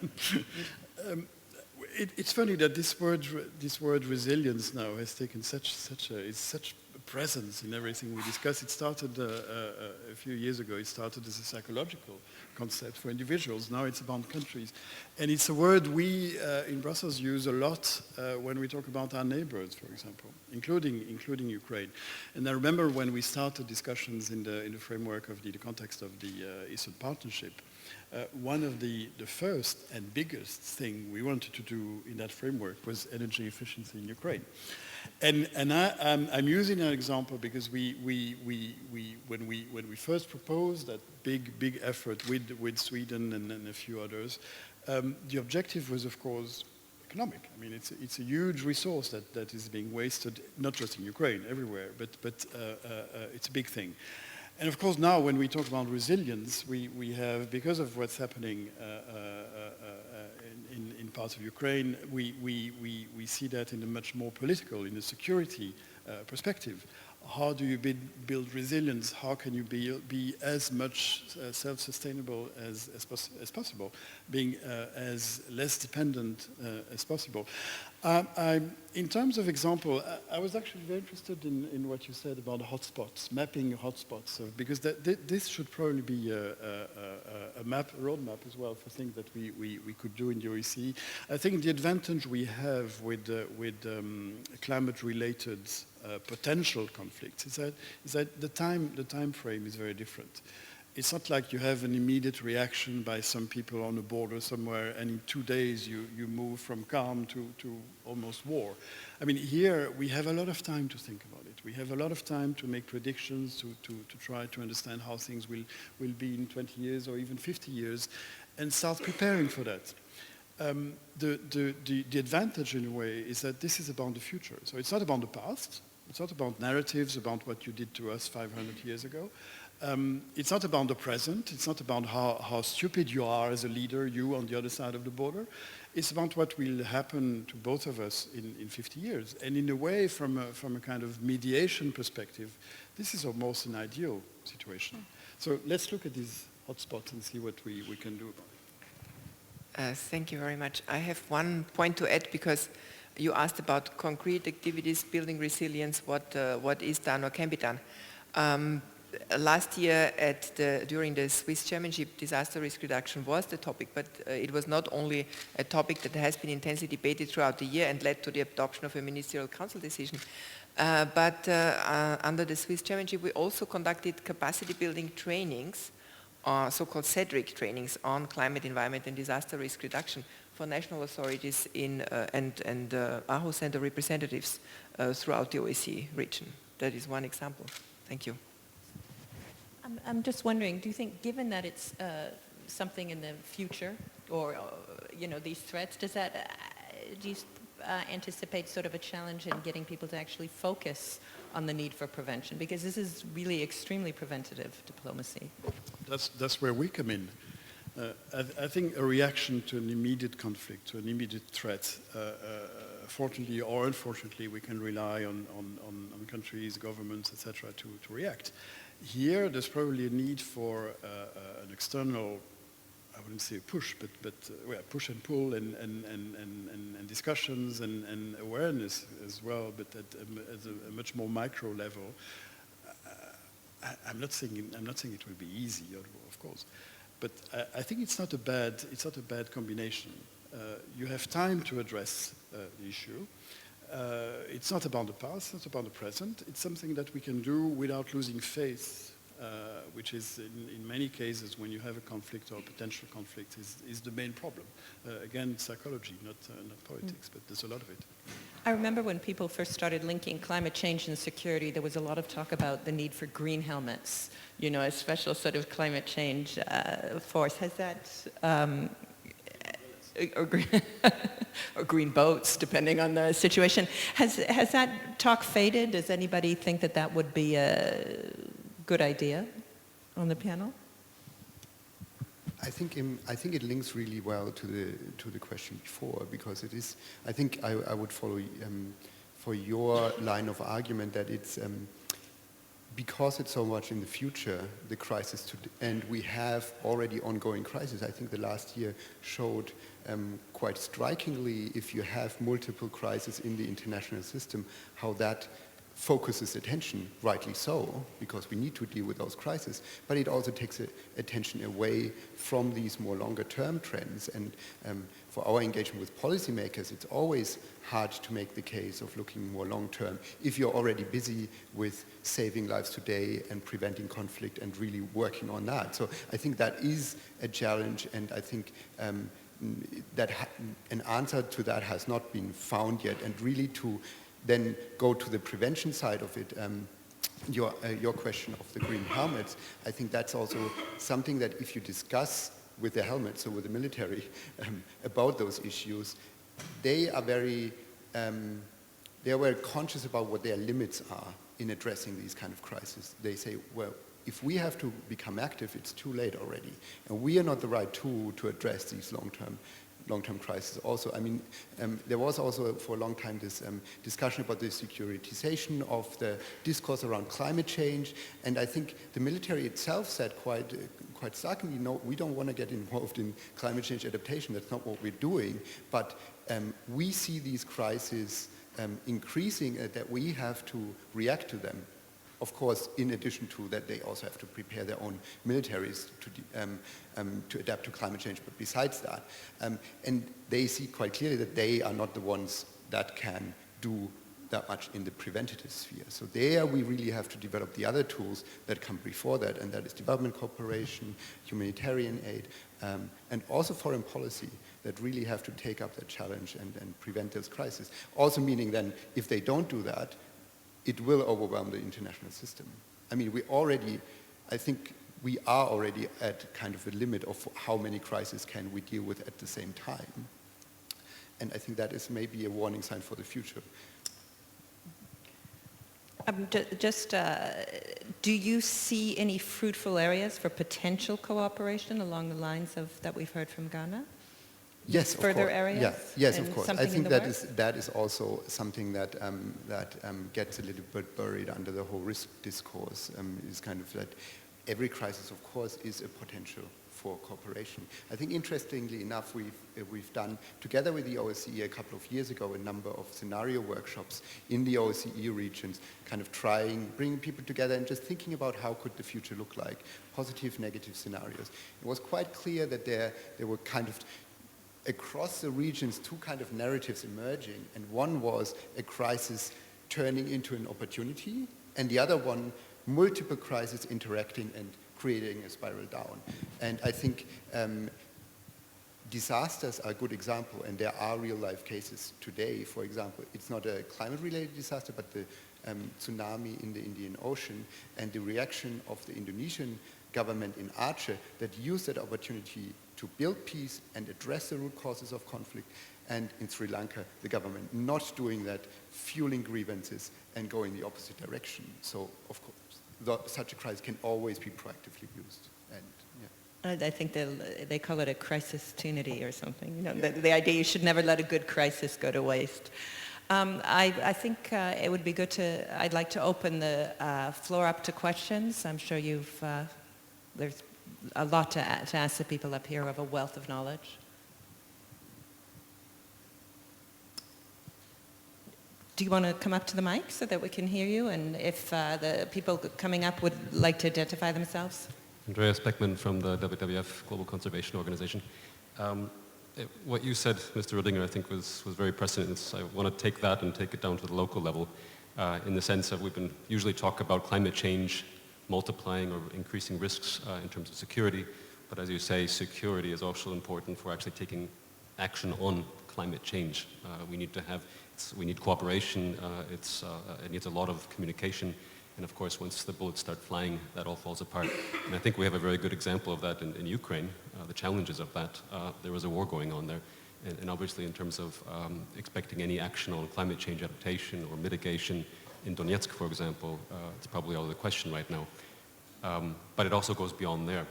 It's funny that this word resilience now has taken such presence in everything we discuss. It started a few years ago. It started as a psychological concept for individuals. Now it's about countries. And it's a word we in Brussels use a lot when we talk about our neighbors, for example, including Ukraine. And I remember when we started discussions in the framework of the context of the Eastern Partnership, one of the first and biggest thing we wanted to do in that framework was energy efficiency in Ukraine. And I'm using that example because when we first proposed that big effort with Sweden and a few others, the objective was, of course, economic. I mean, it's a huge resource that is being wasted, not just in Ukraine, everywhere, but it's a big thing. And of course, now when we talk about resilience, we have, because of what's happening in parts of Ukraine, we see that in a much more political, in a security perspective how do you build resilience? How can you be as much self-sustainable as possible, being as less dependent as possible? In terms of example, I was actually very interested in what you said about hotspots, mapping hotspots, because this should probably be a roadmap as well for things that we could do in the OSCE. I think the advantage we have with climate-related potential conflicts is that the time frame is very different. It's not like you have an immediate reaction by some people on a border somewhere, and in 2 days you move from calm to almost war. I mean, here we have a lot of time to think about it. We have a lot of time to make predictions, to try to understand how things will be in 20 years or even 50 years, and start preparing for that. The advantage in a way is that this is about the future. So it's not about the past. It's not about narratives about what you did to us 500 years ago. It's not about the present. It's not about how stupid you are as a leader, you on the other side of the border. It's about what will happen to both of us in 50 years. And in a way, from a kind of mediation perspective, this is almost an ideal situation. So let's look at these hotspots and see what we can do about it. Thank you very much. I have one point to add, because you asked about concrete activities, building resilience, what is done or can be done. Last year during the Swiss Chairmanship, disaster risk reduction was the topic, but it was not only a topic that has been intensely debated throughout the year and led to the adoption of a ministerial council decision. But under the Swiss Chairmanship, we also conducted capacity building trainings, so-called CEDRIC trainings on climate, environment and disaster risk reduction for national authorities and AHO Center representatives throughout the OSCE region. That is one example. Thank you. I'm just wondering, do you think, given that it's something in the future, or these threats, do you anticipate sort of a challenge in getting people to actually focus on the need for prevention? Because this is really extremely preventative diplomacy. That's where we come in. I think a reaction to an immediate conflict, to an immediate threat, fortunately or unfortunately, we can rely on countries, governments, etc., to react. Here, there's probably a need for an external, I wouldn't say push, but push and pull and discussions and awareness as well, but at a much more micro level. I'm not saying it will be easy, of course, but I think it's not a bad combination. You have time to address the issue. It's not about the past, it's not about the present. It's something that we can do without losing faith, which is in many cases when you have a conflict or a potential conflict is the main problem. Again, psychology, not politics, but there's a lot of it. I remember when people first started linking climate change and security, there was a lot of talk about the need for green helmets, a special sort of climate change force. Has that... or green boats, depending on the situation. Has that talk faded? Does anybody think that would be a good idea on the panel? I think it links really well to the question before, because it is. I think I would follow for your line of argument that it's. Because it's so much in the future, the crisis, and we have already ongoing crises. I think the last year showed quite strikingly, if you have multiple crises in the international system, how that focuses attention, rightly so, because we need to deal with those crises, but it also takes attention away from these more longer-term trends. And for our engagement with policymakers, it's always hard to make the case of looking more long-term if you're already busy with saving lives today and preventing conflict and really working on that. So I think that is a challenge, and I think that an answer to that has not been found yet, and really to then go to the prevention side of it, your question of the green helmets, I think that's also something that if you discuss with the helmets, so with the military, about those issues, they are very conscious about what their limits are in addressing these kind of crises. They say, well, if we have to become active, it's too late already, and we are not the right tool to address these long-term long-term crisis also. I mean, there was also for a long time this discussion about the securitization of the discourse around climate change, and I think the military itself said quite starkly, no, we don't want to get involved in climate change adaptation, that's not what we're doing, but we see these crises increasing, that we have to react to them. Of course, in addition to that, they also have to prepare their own militaries to adapt to climate change. But besides that, and they see quite clearly that they are not the ones that can do that much in the preventative sphere. So there we really have to develop the other tools that come before that, and that is development cooperation, humanitarian aid, and also foreign policy that really have to take up that challenge and prevent this crisis. Also meaning then, if they don't do that, it will overwhelm the international system. I mean, I think we are already at kind of a limit of how many crises can we deal with at the same time. And I think that is maybe a warning sign for the future. Do you see any fruitful areas for potential cooperation along the lines of that we've heard from Ganna? Yes, further of course. areas? Yeah. Yes, of course. I think that is also something that gets a little bit buried under the whole risk discourse. Is kind of that every crisis, of course, is a potential for cooperation. I think interestingly enough, we've done together with the OSCE a couple of years ago a number of scenario workshops in the OSCE regions, kind of bringing people together and just thinking about how could the future look like, positive, negative scenarios. It was quite clear that there were kind of across the regions two kind of narratives emerging, and one was a crisis turning into an opportunity, and the other one, multiple crises interacting and creating a spiral down. And I think disasters are a good example, and there are real-life cases today. For example, it's not a climate-related disaster, but the tsunami in the Indian Ocean, and the reaction of the Indonesian government in Aceh that used that opportunity to build peace and address the root causes of conflict, and in Sri Lanka, the government not doing that, fueling grievances and going the opposite direction. So, of course, such a crisis can always be proactively used. And, yeah. I think they call it a crisis-tunity or something. You know, the idea you should never let a good crisis go to waste. I think it would be good I'd like to open the floor up to questions. I'm sure there's a lot to ask the people up here who have a wealth of knowledge. Do you want to come up to the mic so that we can hear you? And if the people coming up would like to identify themselves? Andreas Beckmann from the WWF Global Conservation Organization. What you said, Mr. Rüttinger, I think was very prescient. I want to take that and take it down to the local level in the sense of we've been usually talk about climate change multiplying or increasing risks in terms of security. But as you say, security is also important for actually taking action on climate change. We need cooperation. It needs a lot of communication. And of course, once the bullets start flying, that all falls apart. And I think we have a very good example of that in Ukraine, the challenges of that. There was a war going on there. And obviously in terms of expecting any action on climate change adaptation or mitigation in Donetsk, for example, it's probably out of the question right now. But it also goes beyond there.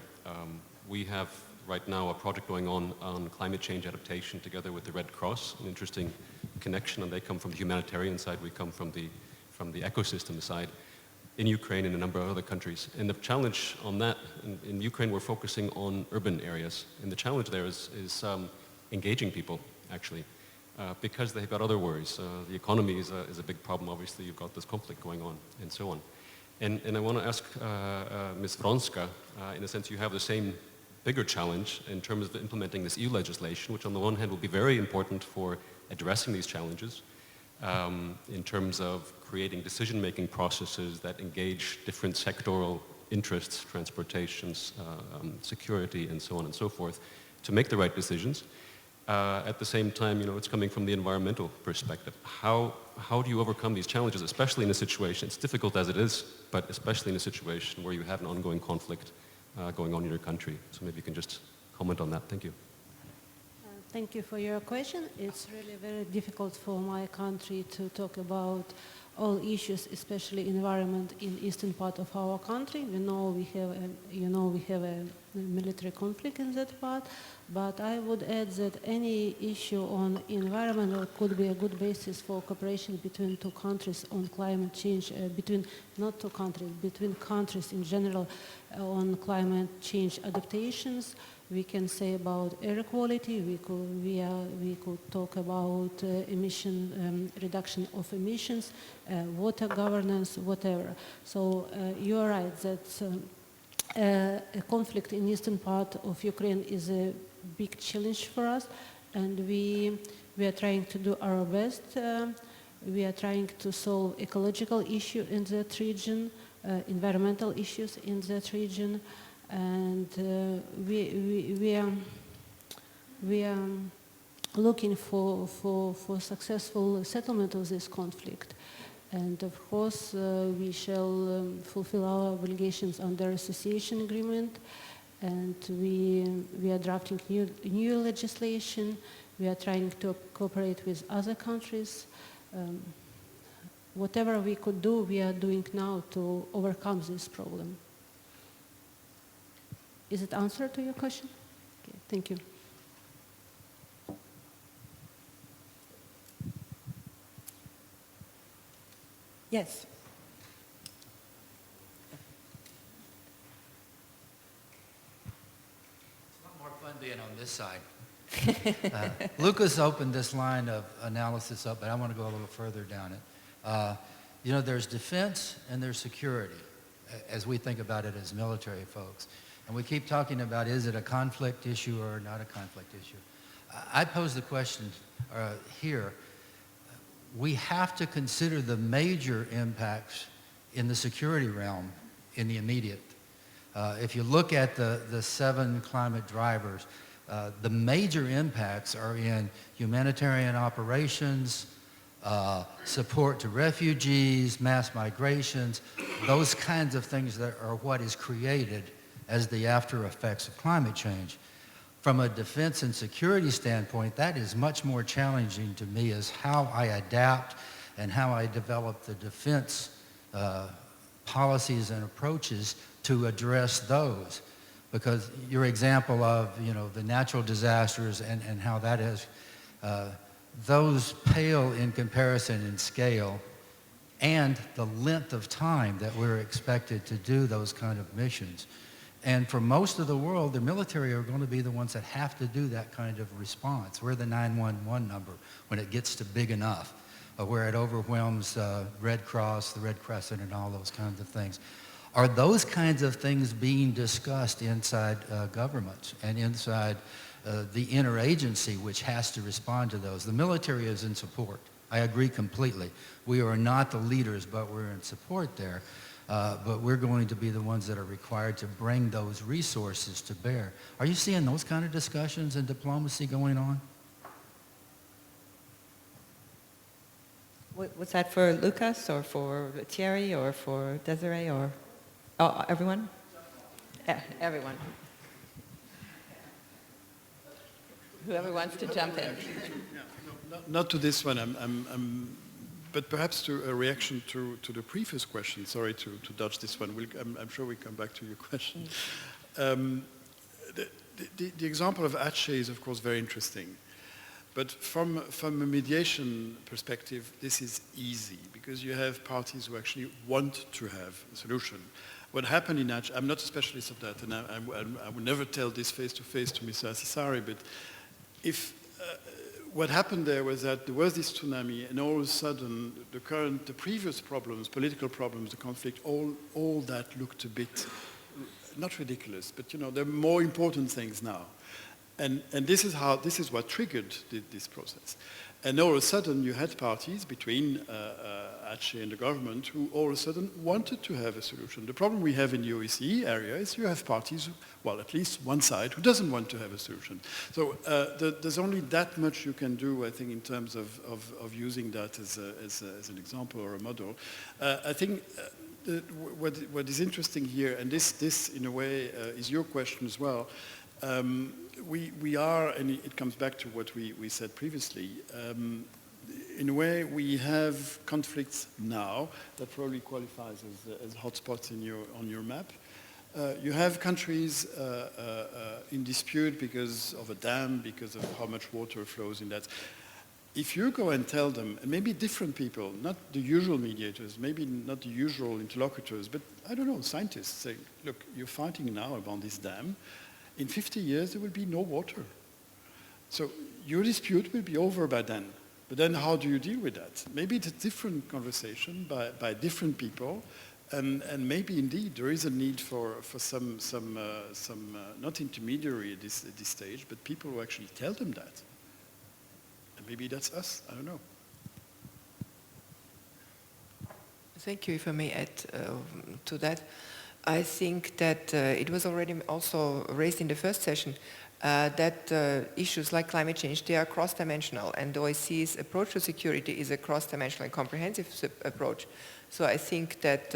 We have right now a project going on climate change adaptation together with the Red Cross, an interesting connection, and they come from the humanitarian side, we come from the ecosystem side, in Ukraine and a number of other countries. And the challenge on that, in Ukraine we're focusing on urban areas, and the challenge there is engaging people, actually, because they've got other worries. The economy is a big problem, obviously, you've got this conflict going on, and so on. And I want to ask Ms. Vronska, in a sense you have the same bigger challenge in terms of implementing this EU legislation, which on the one hand will be very important for addressing these challenges, in terms of creating decision-making processes that engage different sectoral interests, transportations, security, and so on and so forth, to make the right decisions. At the same time, it's coming from the environmental perspective. How do you overcome these challenges, especially in a situation, it's difficult as it is, but especially in a situation where you have an ongoing conflict going on in your country? So maybe you can just comment on that. Thank you. Thank you for your question. It's really very difficult for my country to talk about all issues, especially environment in eastern part of our country. We know we have a military conflict in that part, but I would add that any issue on environment could be a good basis for cooperation between two countries on climate change, between countries in general on climate change adaptations. We can say about air quality, we could talk about reduction of emissions, water governance, whatever. So you are right that a conflict in eastern part of Ukraine is a big challenge for us, and we are trying to do our best. We are trying to solve ecological issue in that region, environmental issues in that region, and we are looking for successful settlement of this conflict. And of course, we shall fulfill our obligations under association agreement, and we are drafting new legislation. We are trying to cooperate with other countries. Whatever we could do, we are doing now to overcome this problem. Is it answer to your question? Okay, thank you. Yes. It's a lot more fun being on this side. Lukas opened this line of analysis up, but I want to go a little further down it. There's defense and there's security, as we think about it as military folks. And we keep talking about, is it a conflict issue or not a conflict issue? I pose the question here. We have to consider the major impacts in the security realm in the immediate. If you look at the 7 climate drivers, the major impacts are in humanitarian operations, support to refugees, mass migrations, those kinds of things that are what is created as the after effects of climate change. From a defense and security standpoint, that is much more challenging to me, as how I adapt and how I develop the defense policies and approaches to address those. Because your example of, the natural disasters and how that is, those pale in comparison in scale and the length of time that we're expected to do those kind of missions. And for most of the world, the military are going to be the ones that have to do that kind of response. We're the 911 number when it gets to big enough, where it overwhelms Red Cross, the Red Crescent, and all those kinds of things. Are those kinds of things being discussed inside governments and inside the interagency which has to respond to those? The military is in support. I agree completely. We are not the leaders, but we're in support there. But we're going to be the ones that are required to bring those resources to bear. Are you seeing those kind of discussions and diplomacy going on? Was that for Lukas or for Thierry or for Desiree or everyone? Everyone. Whoever wants to jump in. Not to this one. But perhaps to a reaction to the previous question. Sorry to dodge this one. I'm sure we'll come back to your question. The example of Aceh is, of course, very interesting. But from a mediation perspective, this is easy because you have parties who actually want to have a solution. What happened in Aceh, I'm not a specialist of that, and I would never tell this face-to-face to Mr. Asisari, but what happened there was that there was this tsunami, and all of a sudden, the previous problems, political problems, the conflict, all that looked a bit, not ridiculous, but there are more important things now. And this is what triggered this process. And all of a sudden, you had parties between Aceh and the government who all of a sudden wanted to have a solution. The problem we have in the OSCE area is you have parties, well, at least one side, who doesn't want to have a solution. So there's only that much you can do, I think, in terms of using that as an example or a model. I think what is interesting here, and this in a way is your question as well, we are, and it comes back to what we said previously, in a way, we have conflicts now that probably qualifies as hotspots on your map. You have countries in dispute because of a dam, because of how much water flows in that. If you go and tell them, and maybe different people, not the usual mediators, maybe not the usual interlocutors, but I don't know, scientists say, look, you're fighting now about this dam. In 50 years, there will be no water. So your dispute will be over by then. But then how do you deal with that? Maybe it's a different conversation by different people. And maybe indeed there is a need for some not intermediary at this stage, but people who actually tell them that. And maybe that's us, I don't know. Thank you. If I may add to that, I think that it was already also raised in the first session that issues like climate change, they are cross-dimensional, and the OSCE's approach to security is a cross-dimensional and comprehensive approach. So I think that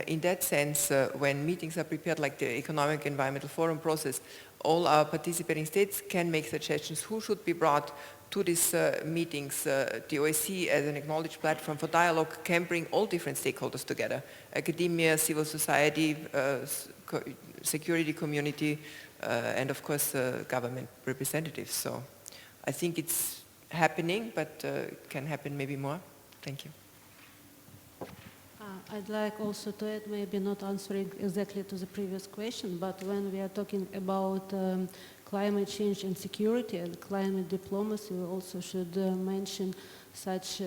in that sense, when meetings are prepared like the Economic Environmental Forum process, all our participating states can make suggestions who should be brought to these meetings. The OSCE as an acknowledged platform for dialogue can bring all different stakeholders together: academia, civil society, security community, and of course government representatives. So I think it's happening, but can happen maybe more. Thank you. I'd like also to add, maybe not answering exactly to the previous question, but when we are talking about climate change and security and climate diplomacy, we also should mention such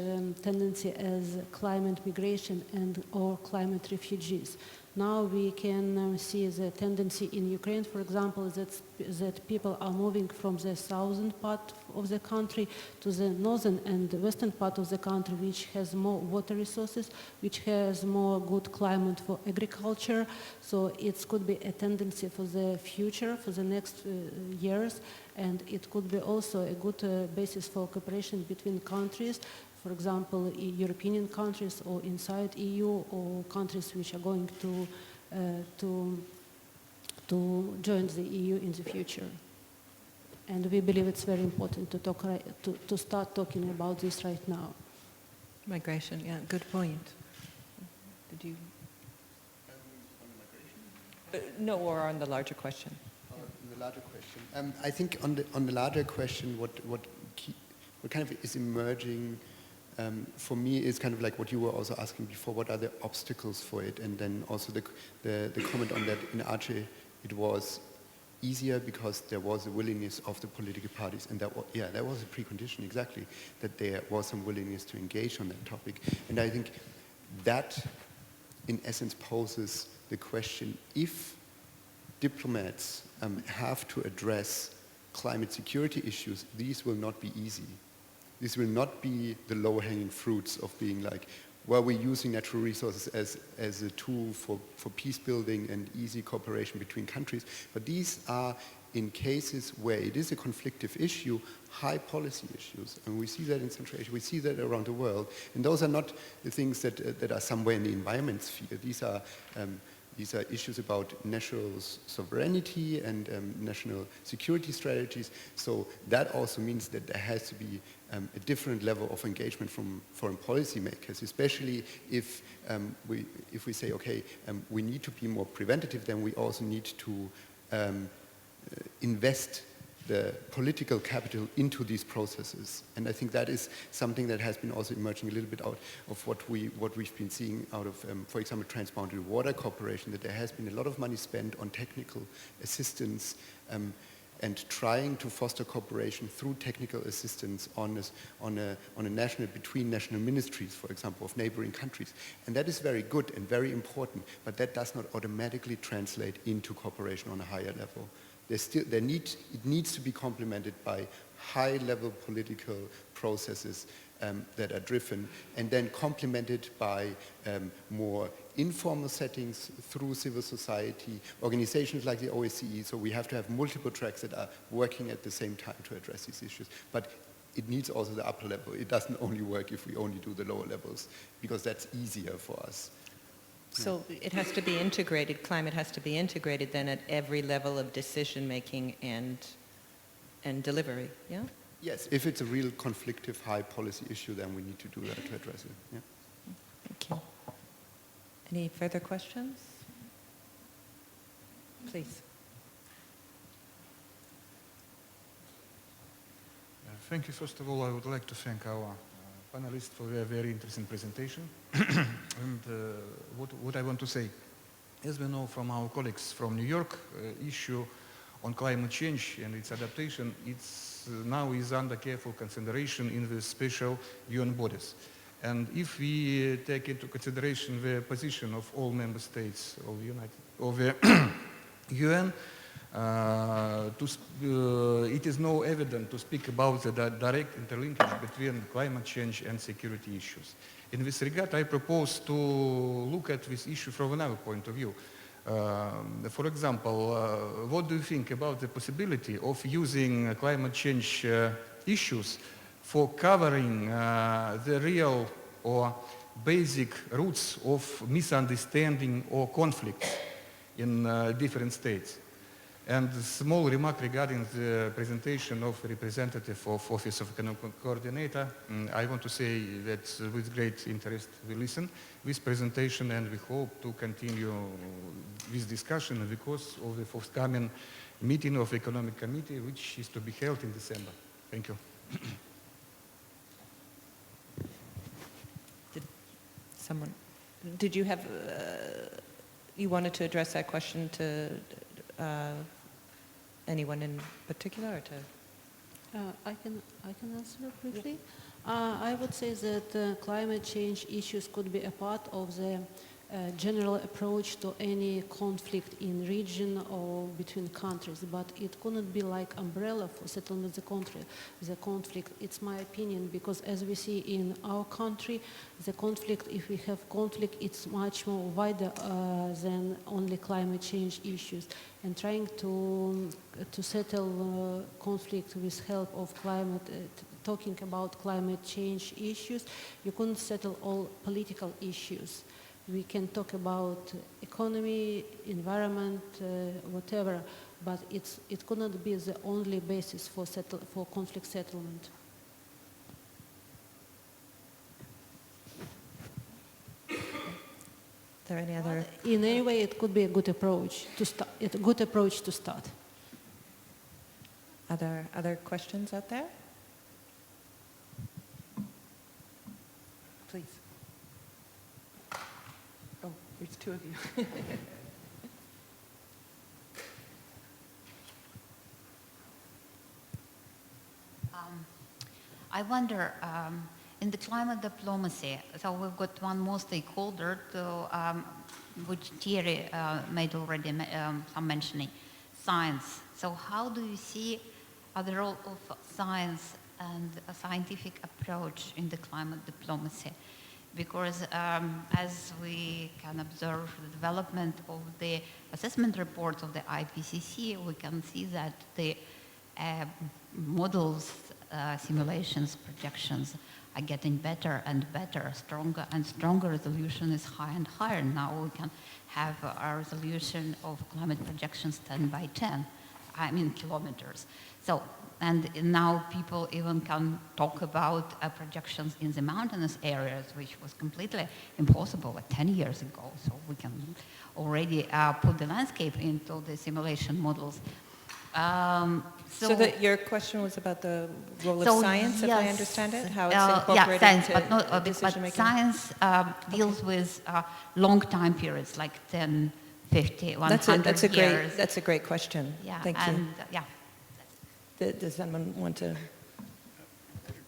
tendency as climate migration and or climate refugees. Now we can see the tendency in Ukraine, for example, that people are moving from the southern part of the country to the northern and the western part of the country, which has more water resources, which has more good climate for agriculture. So it could be a tendency for the future, for the next years, and it could be also a good basis for cooperation between countries. For example, European countries or inside EU or countries which are going to join the EU in the future. And we believe it's very important to start talking about this right now. Migration, yeah, good point. Did you? On migration? No, or on the larger question. The larger question. I think on the larger question, what kind of is emerging for me is kind of like what you were also asking before, what are the obstacles for it? And then also the comment on that in Aceh, it was easier because there was a willingness of the political parties, and that was a precondition, exactly, that there was some willingness to engage on that topic. And I think that, in essence, poses the question, if diplomats have to address climate security issues, these will not be easy. This will not be the low-hanging fruits of being like, well, we're using natural resources as a tool for peace building and easy cooperation between countries. But these are, in cases where it is a conflictive issue, high policy issues. And we see that in Central Asia, we see that around the world. And those are not the things that are somewhere in the environment sphere. These are issues about national sovereignty and national security strategies. So that also means that there has to be a different level of engagement from foreign policymakers, especially if we say, okay, we need to be more preventative, then we also need to invest the political capital into these processes. And I think that is something that has been also emerging a little bit out of what we've been seeing out of, for example, Transboundary Water Cooperation, that there has been a lot of money spent on technical assistance and trying to foster cooperation through technical assistance on a national, between national ministries, for example, of neighboring countries. And that is very good and very important, but that does not automatically translate into cooperation on a higher level. It needs to be complemented by high-level political processes that are driven, and then complemented by more informal settings through civil society, organizations like the OSCE. So we have to have multiple tracks that are working at the same time to address these issues. But it needs also the upper level. It doesn't only work if we only do the lower levels, because that's easier for us. So it has to be integrated, climate has to be integrated then at every level of decision making and delivery, yeah? Yes, if it's a real conflictive high policy issue, then we need to do that to address it. Yeah. Thank you. Any further questions? Please. Thank you. First of all, I would like to thank our panelists for their very interesting presentation. And what I want to say, as we know from our colleagues from New York, issue on climate change and its adaptation, it's now is under careful consideration in the special UN bodies. And if we take into consideration the position of all member states of the UN, it is now evident to speak about the direct interlinkage between climate change and security issues. In this regard, I propose to look at this issue from another point of view. For example, what do you think about the possibility of using climate change issues for covering the real or basic roots of misunderstanding or conflict in different states? And a small remark regarding the presentation of representative of Office of Economic Coordinator. I want to say that with great interest we listen this presentation, and we hope to continue this discussion in the course of the forthcoming meeting of Economic Committee, which is to be held in December. Thank you. Did you have, you wanted to address that question to anyone in particular, or to? I can answer briefly. I would say that climate change issues could be a part of the general approach to any conflict in region or between countries, but it couldn't be like umbrella for settlement of the conflict. It's my opinion, because as we see in our country, the conflict, if we have conflict, it's much more wider than only climate change issues. And trying to settle conflict with help of climate, talking about climate change issues, you couldn't settle all political issues. We can talk about economy, environment, whatever, but it couldn't be the only basis for conflict settlement. Are there any other? In any way, it could be a good approach to start. A good approach to start. Other questions out there? Please. Oh, there's two of you. I wonder, in the climate diplomacy, so we've got one more stakeholder, which Thierry made already some mentioning, science. So how do you see the role of science and a scientific approach in the climate diplomacy? Because as we can observe the development of the assessment reports of the IPCC, we can see that the models, simulations, projections are getting better and better, stronger and stronger. Resolution is higher and higher. Now we can have a resolution of climate projections 10 by 10, I mean kilometers. So, and now people even can talk about projections in the mountainous areas, which was completely impossible like 10 years ago. So we can already put the landscape into the simulation models. So that your question was about the role of science, yes, if I understand it, how it's incorporated science, into but decision making. Science deals with long time periods, like 10, 50, 100 years. That's a great question. Yeah, Thank you. and, yeah. Does someone want to? A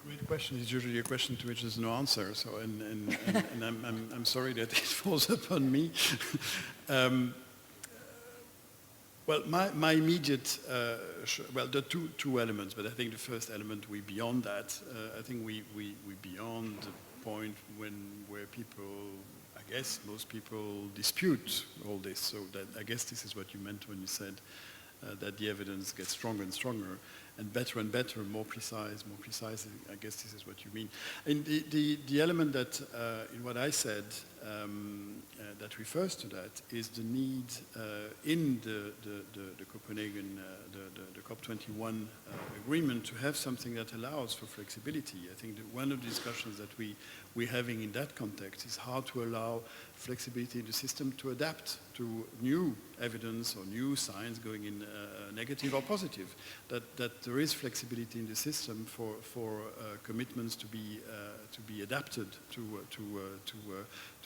great question is usually a question to which there's no answer. So, and I'm sorry that it falls upon me. Well, my immediate, well, there are two elements, but I think the first element, we beyond that. I think we beyond the point where people, I guess most people dispute all this. So that I guess this is what you meant when you said that the evidence gets stronger and stronger and better, more precise. I guess this is what you mean. And the element that, in what I said, that refers to that is the need in the Copenhagen, the COP21 agreement to have something that allows for flexibility. I think that one of the discussions that we're having in that context is how to allow flexibility in the system to adapt to new evidence or new science going in negative or positive. That there is flexibility in the system for commitments to be adapted to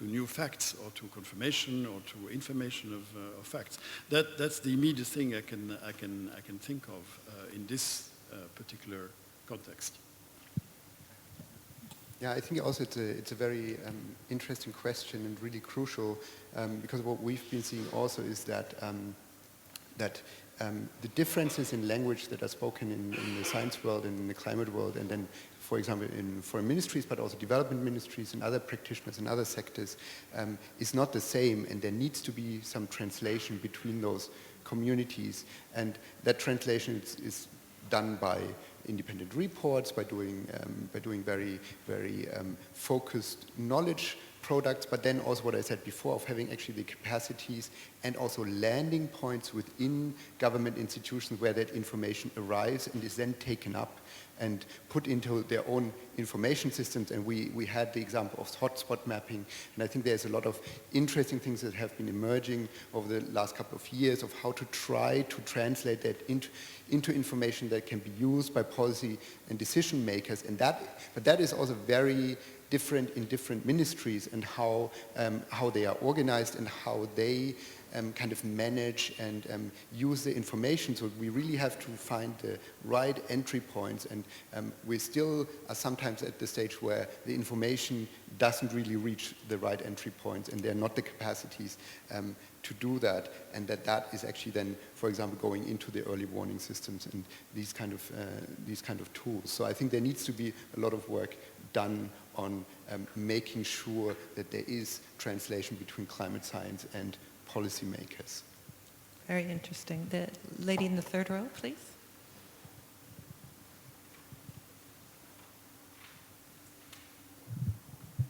new facts or to confirmation or to information of facts. That's the immediate thing I can think of in this particular context. Yeah, I think also it's a very interesting question and really crucial because what we've been seeing also is that the differences in language that are spoken in the science world and in the climate world, and then, for example, in foreign ministries, but also development ministries and other practitioners in other sectors, is not the same, and there needs to be some translation between those communities, and that translation is done by independent reports, by doing very, very focused knowledge products, but then also what I said before of having actually the capacities and also landing points within government institutions where that information arrives and is then taken up and put into their own information systems. And we had the example of hotspot mapping, and I think there's a lot of interesting things that have been emerging over the last couple of years of how to try to translate that into information that can be used by policy and decision makers. And but that is also very different in different ministries and how they are organized and how they kind of manage and use the information. So we really have to find the right entry points, and we still are sometimes at the stage where the information doesn't really reach the right entry points, and there are not the capacities to do that, and that is actually then, for example, going into the early warning systems and these kind of tools. So I think there needs to be a lot of work done on making sure that there is translation between climate science and policymakers. Very interesting. The lady in the third row, please.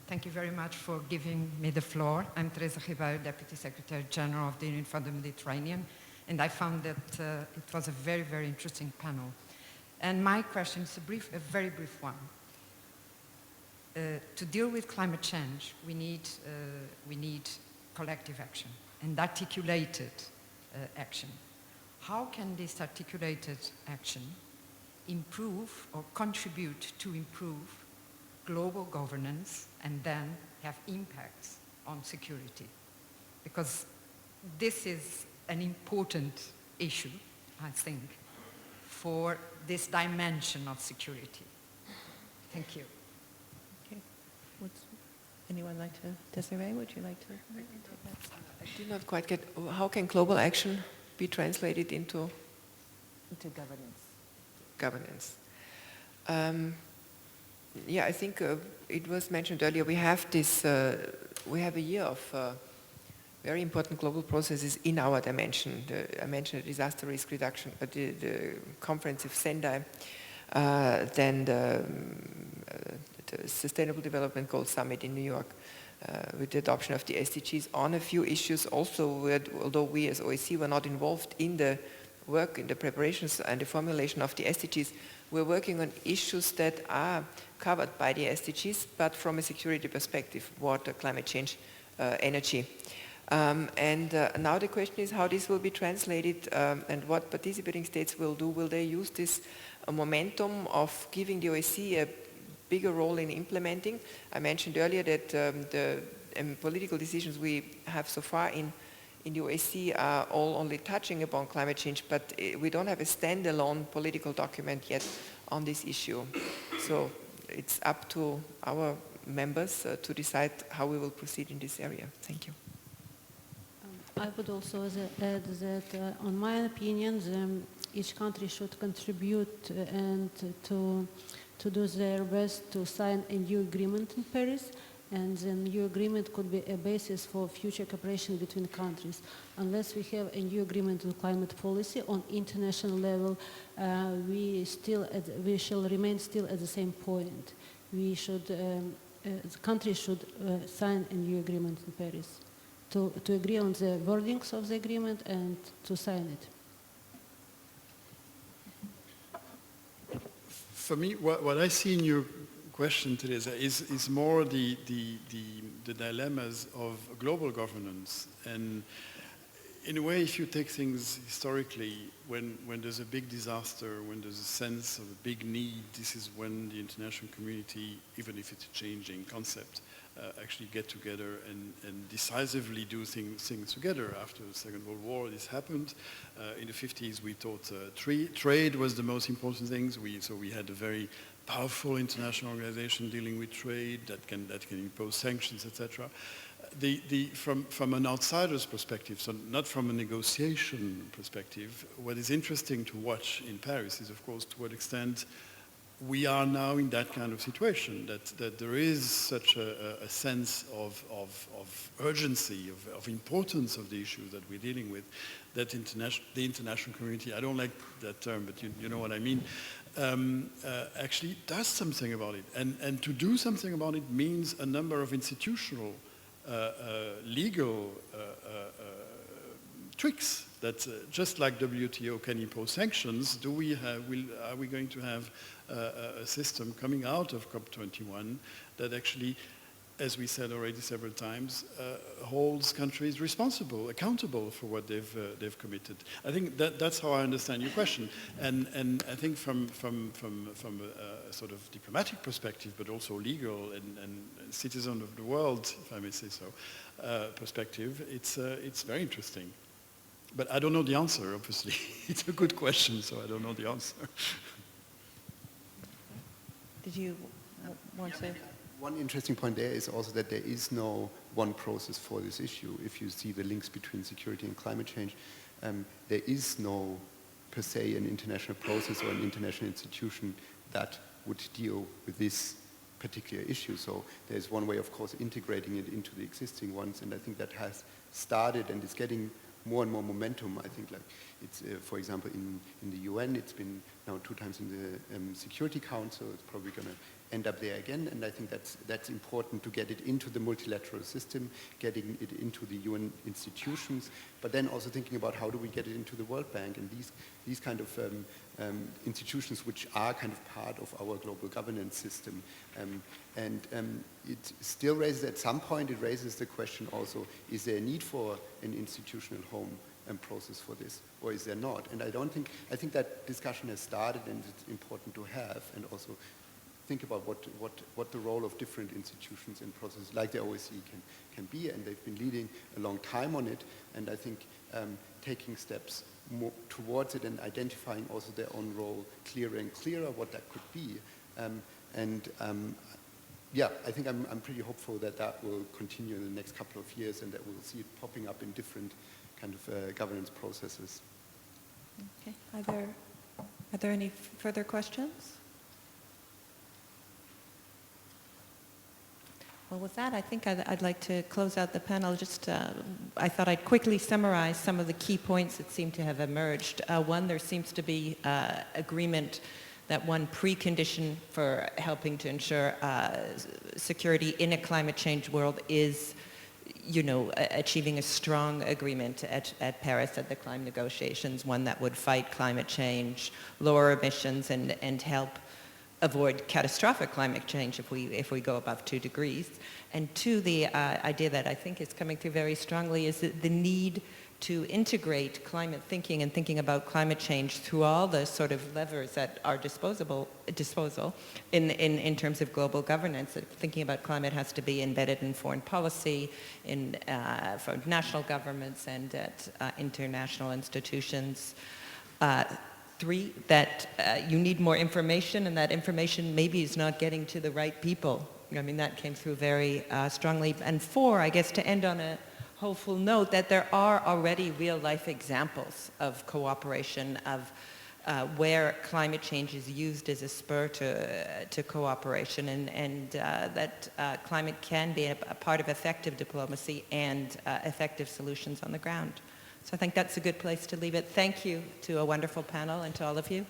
Thank you very much for giving me the floor. I'm Teresa Ribeiro, Deputy Secretary General of the Union for the Mediterranean, and I found that it was a very, very interesting panel. And my question is a very brief one. To deal with climate change, we need collective action and articulated action. How can this articulated action improve or contribute to improve global governance and then have impacts on security? Because this is an important issue, I think, for this dimension of security. Thank you. Would anyone like to? Desiree, would you like to? I do not quite get, how can global action be translated into governance? Yeah, I think it was mentioned earlier, we have a year of very important global processes in our dimension. I mentioned the disaster risk reduction, the conference of Sendai, then the Sustainable Development Goals Summit in New York, with the adoption of the SDGs on a few issues also, although we as OSCE were not involved in the work, in the preparations and the formulation of the SDGs, we're working on issues that are covered by the SDGs, but from a security perspective, water, climate change, energy. Now the question is how this will be translated and what participating states will do. Will they use this momentum of giving the OSCE a bigger role in implementing? I mentioned earlier that the political decisions we have so far in the OSCE are all only touching upon climate change, but we don't have a standalone political document yet on this issue. So it's up to our members to decide how we will proceed in this area. Thank you. I would also add that, on my opinion, each country should contribute and to do their best to sign a new agreement in Paris, and the new agreement could be a basis for future cooperation between countries. Unless we have a new agreement on climate policy on international level, we shall remain still at the same point. We should the countries should sign a new agreement in Paris, to agree on the wordings of the agreement and to sign it. For me, what I see in your question, Teresa, is more the dilemmas of global governance. And in a way, if you take things historically, when there's a big disaster, when there's a sense of a big need, this is when the international community, even if it's a changing concept, actually get together and decisively do things together. After the Second World War, this happened. In the 50s, we thought trade was the most important thing. So we had a very powerful international organization dealing with trade that can impose sanctions, etc. From an outsider's perspective, so not from a negotiation perspective, what is interesting to watch in Paris is, of course, to what extent we are now in that kind of situation, that there is such a sense of urgency, of importance of the issues that we're dealing with, that the international community, I don't like that term, but you know what I mean, actually does something about it. And to do something about it means a number of institutional, legal tricks that just like WTO can impose sanctions, are we going to have a system coming out of COP21 that actually, as we said already several times, holds countries responsible, accountable for what they've committed. I think that's how I understand your question, and I think from a sort of diplomatic perspective, but also legal and citizen of the world, if I may say so, perspective, it's very interesting. But I don't know the answer, obviously. It's a good question, so I don't know the answer. Did you want to? One interesting point there is also that there is no one process for this issue. If you see the links between security and climate change, there is no, per se, an international process or an international institution that would deal with this particular issue. So there's one way, of course, integrating it into the existing ones, and I think that has started and is getting more and more momentum. I think, like it's, for example, in the UN, it's been now 2 times in the Security Council. It's probably going to end up there again, and I think that's important to get it into the multilateral system, getting it into the UN institutions, but then also thinking about how do we get it into the World Bank and these kind of institutions which are kind of part of our global governance system. It still raises, at some point, it raises the question also, is there a need for an institutional home process for this, or is there not? And I think that discussion has started, and it's important to have, and also think about what the role of different institutions and processes like the OSCE can be, and they've been leading a long time on it, and I think taking steps more towards it and identifying also their own role clearer and clearer what that could be. Yeah, I think I'm pretty hopeful that will continue in the next couple of years, and that we'll see it popping up in different kind of governance processes. Okay. Are there any further questions? Well, with that, I think I'd like to close out the panel. I thought I'd quickly summarize some of the key points that seem to have emerged. One, there seems to be agreement that one precondition for helping to ensure security in a climate change world is, achieving a strong agreement at Paris at the climate negotiations, one that would fight climate change, lower emissions, and help avoid catastrophic climate change if we go above 2 degrees. And 2, the idea that I think is coming through very strongly is the need to integrate climate thinking and thinking about climate change through all the sort of levers at our disposal in terms of global governance. Thinking about climate has to be embedded in foreign policy, for national governments and at international institutions. 3, that you need more information, and that information maybe is not getting to the right people. I mean, that came through very strongly. And 4, I guess, to end on a hopeful note, that there are already real-life examples of cooperation, of where climate change is used as a spur to cooperation, and that climate can be a part of effective diplomacy and effective solutions on the ground. So I think that's a good place to leave it. Thank you to a wonderful panel and to all of you.